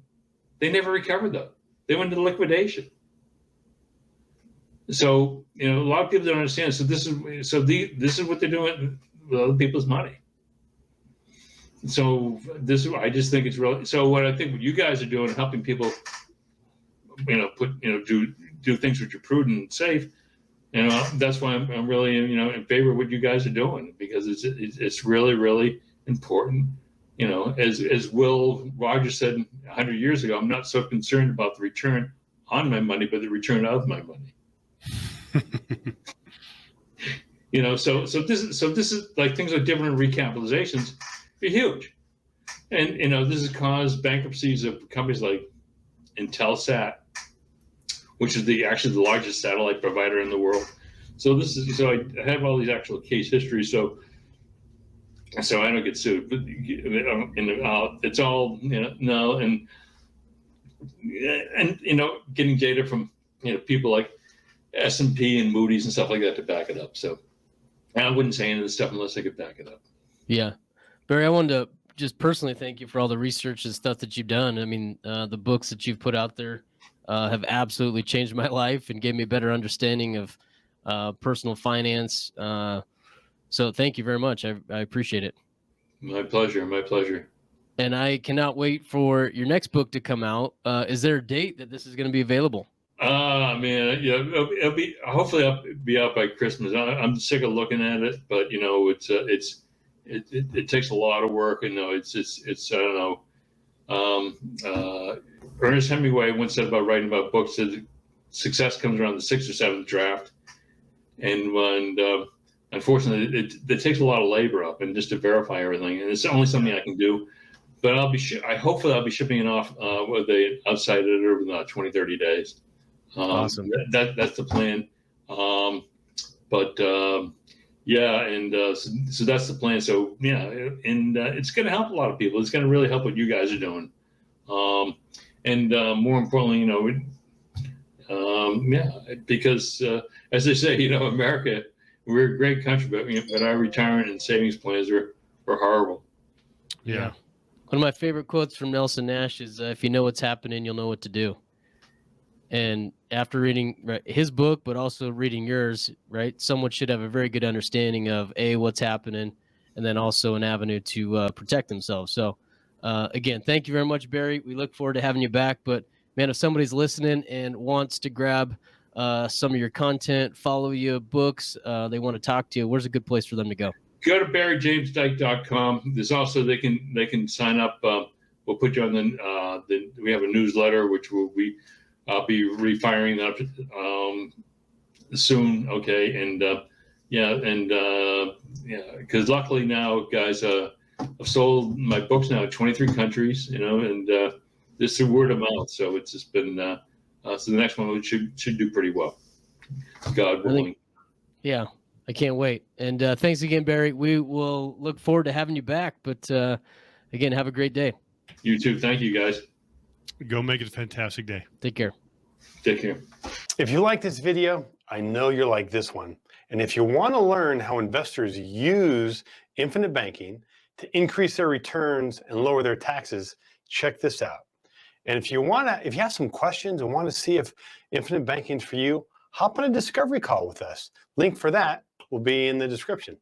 They never recovered though. They went into liquidation. So, a lot of people don't understand. So this is what they're doing with other people's money. So I just think it's really, so what I think what you guys are doing, helping people, do things which are prudent and safe, that's why I'm really, in favor of what you guys are doing, because it's really, really important. As Will Rogers said 100 years ago, I'm not so concerned about the return on my money, but the return of my money. So this is like things like dividend recapitalizations are huge, and this has caused bankruptcies of companies like Intelsat, which is actually the largest satellite provider in the world. So I have all these actual case histories, so I don't get sued, but it's all no, and getting data from people like S&P and Moody's and stuff like that to back it up. So I wouldn't say any of this stuff unless I could back it up. Yeah. Barry, I wanted to just personally thank you for all the research and stuff that you've done. I mean, the books that you've put out there have absolutely changed my life and gave me a better understanding of personal finance. So thank you very much. I appreciate it. My pleasure. My pleasure. And I cannot wait for your next book to come out. Is there a date that this is going to be available? Man, it'll be, hopefully I'll be out by Christmas. I'm sick of looking at it, but it takes a lot of work, and it's I don't know. Ernest Hemingway once said about writing about books that success comes around the 6th or 7th draft, and unfortunately it takes a lot of labor up and just to verify everything, and it's only something I can do. But hopefully I'll be shipping it off with the outside editor within 20-30 days. Awesome. That's the plan. So that's the plan. So it's going to help a lot of people. It's going to really help what you guys are doing. More importantly, because as they say, America, we're a great country, but our retirement and savings plans are horrible. Yeah. One of my favorite quotes from Nelson Nash is, if you know what's happening, you'll know what to do. And after reading his book, but also reading yours, right, someone should have a very good understanding of what's happening, and then also an avenue to protect themselves. So again, thank you very much, Barry. We look forward to having you back. But man, if somebody's listening and wants to grab some of your content, follow you, books, they want to talk to you, where's a good place for them to go? Go to barrymdike.com. There's also they can sign up. We'll put you on we have a newsletter which I'll be refiring that soon. Okay, and Yeah, and because luckily now, guys, I've sold my books now in 23 countries, and this is word of mouth. So it's just been so the next one should do pretty well, God willing. Yeah, I can't wait. And thanks again, Barry. We will look forward to having you back. But again, have a great day. You too. Thank you, guys. Go make it a fantastic day. Take care. Take care. If you like this video, I know you'll like this one. And if you want to learn how investors use infinite banking to increase their returns and lower their taxes, check this out. And if you have some questions and want to see if infinite banking is for you, hop on a discovery call with us. Link for that will be in the description.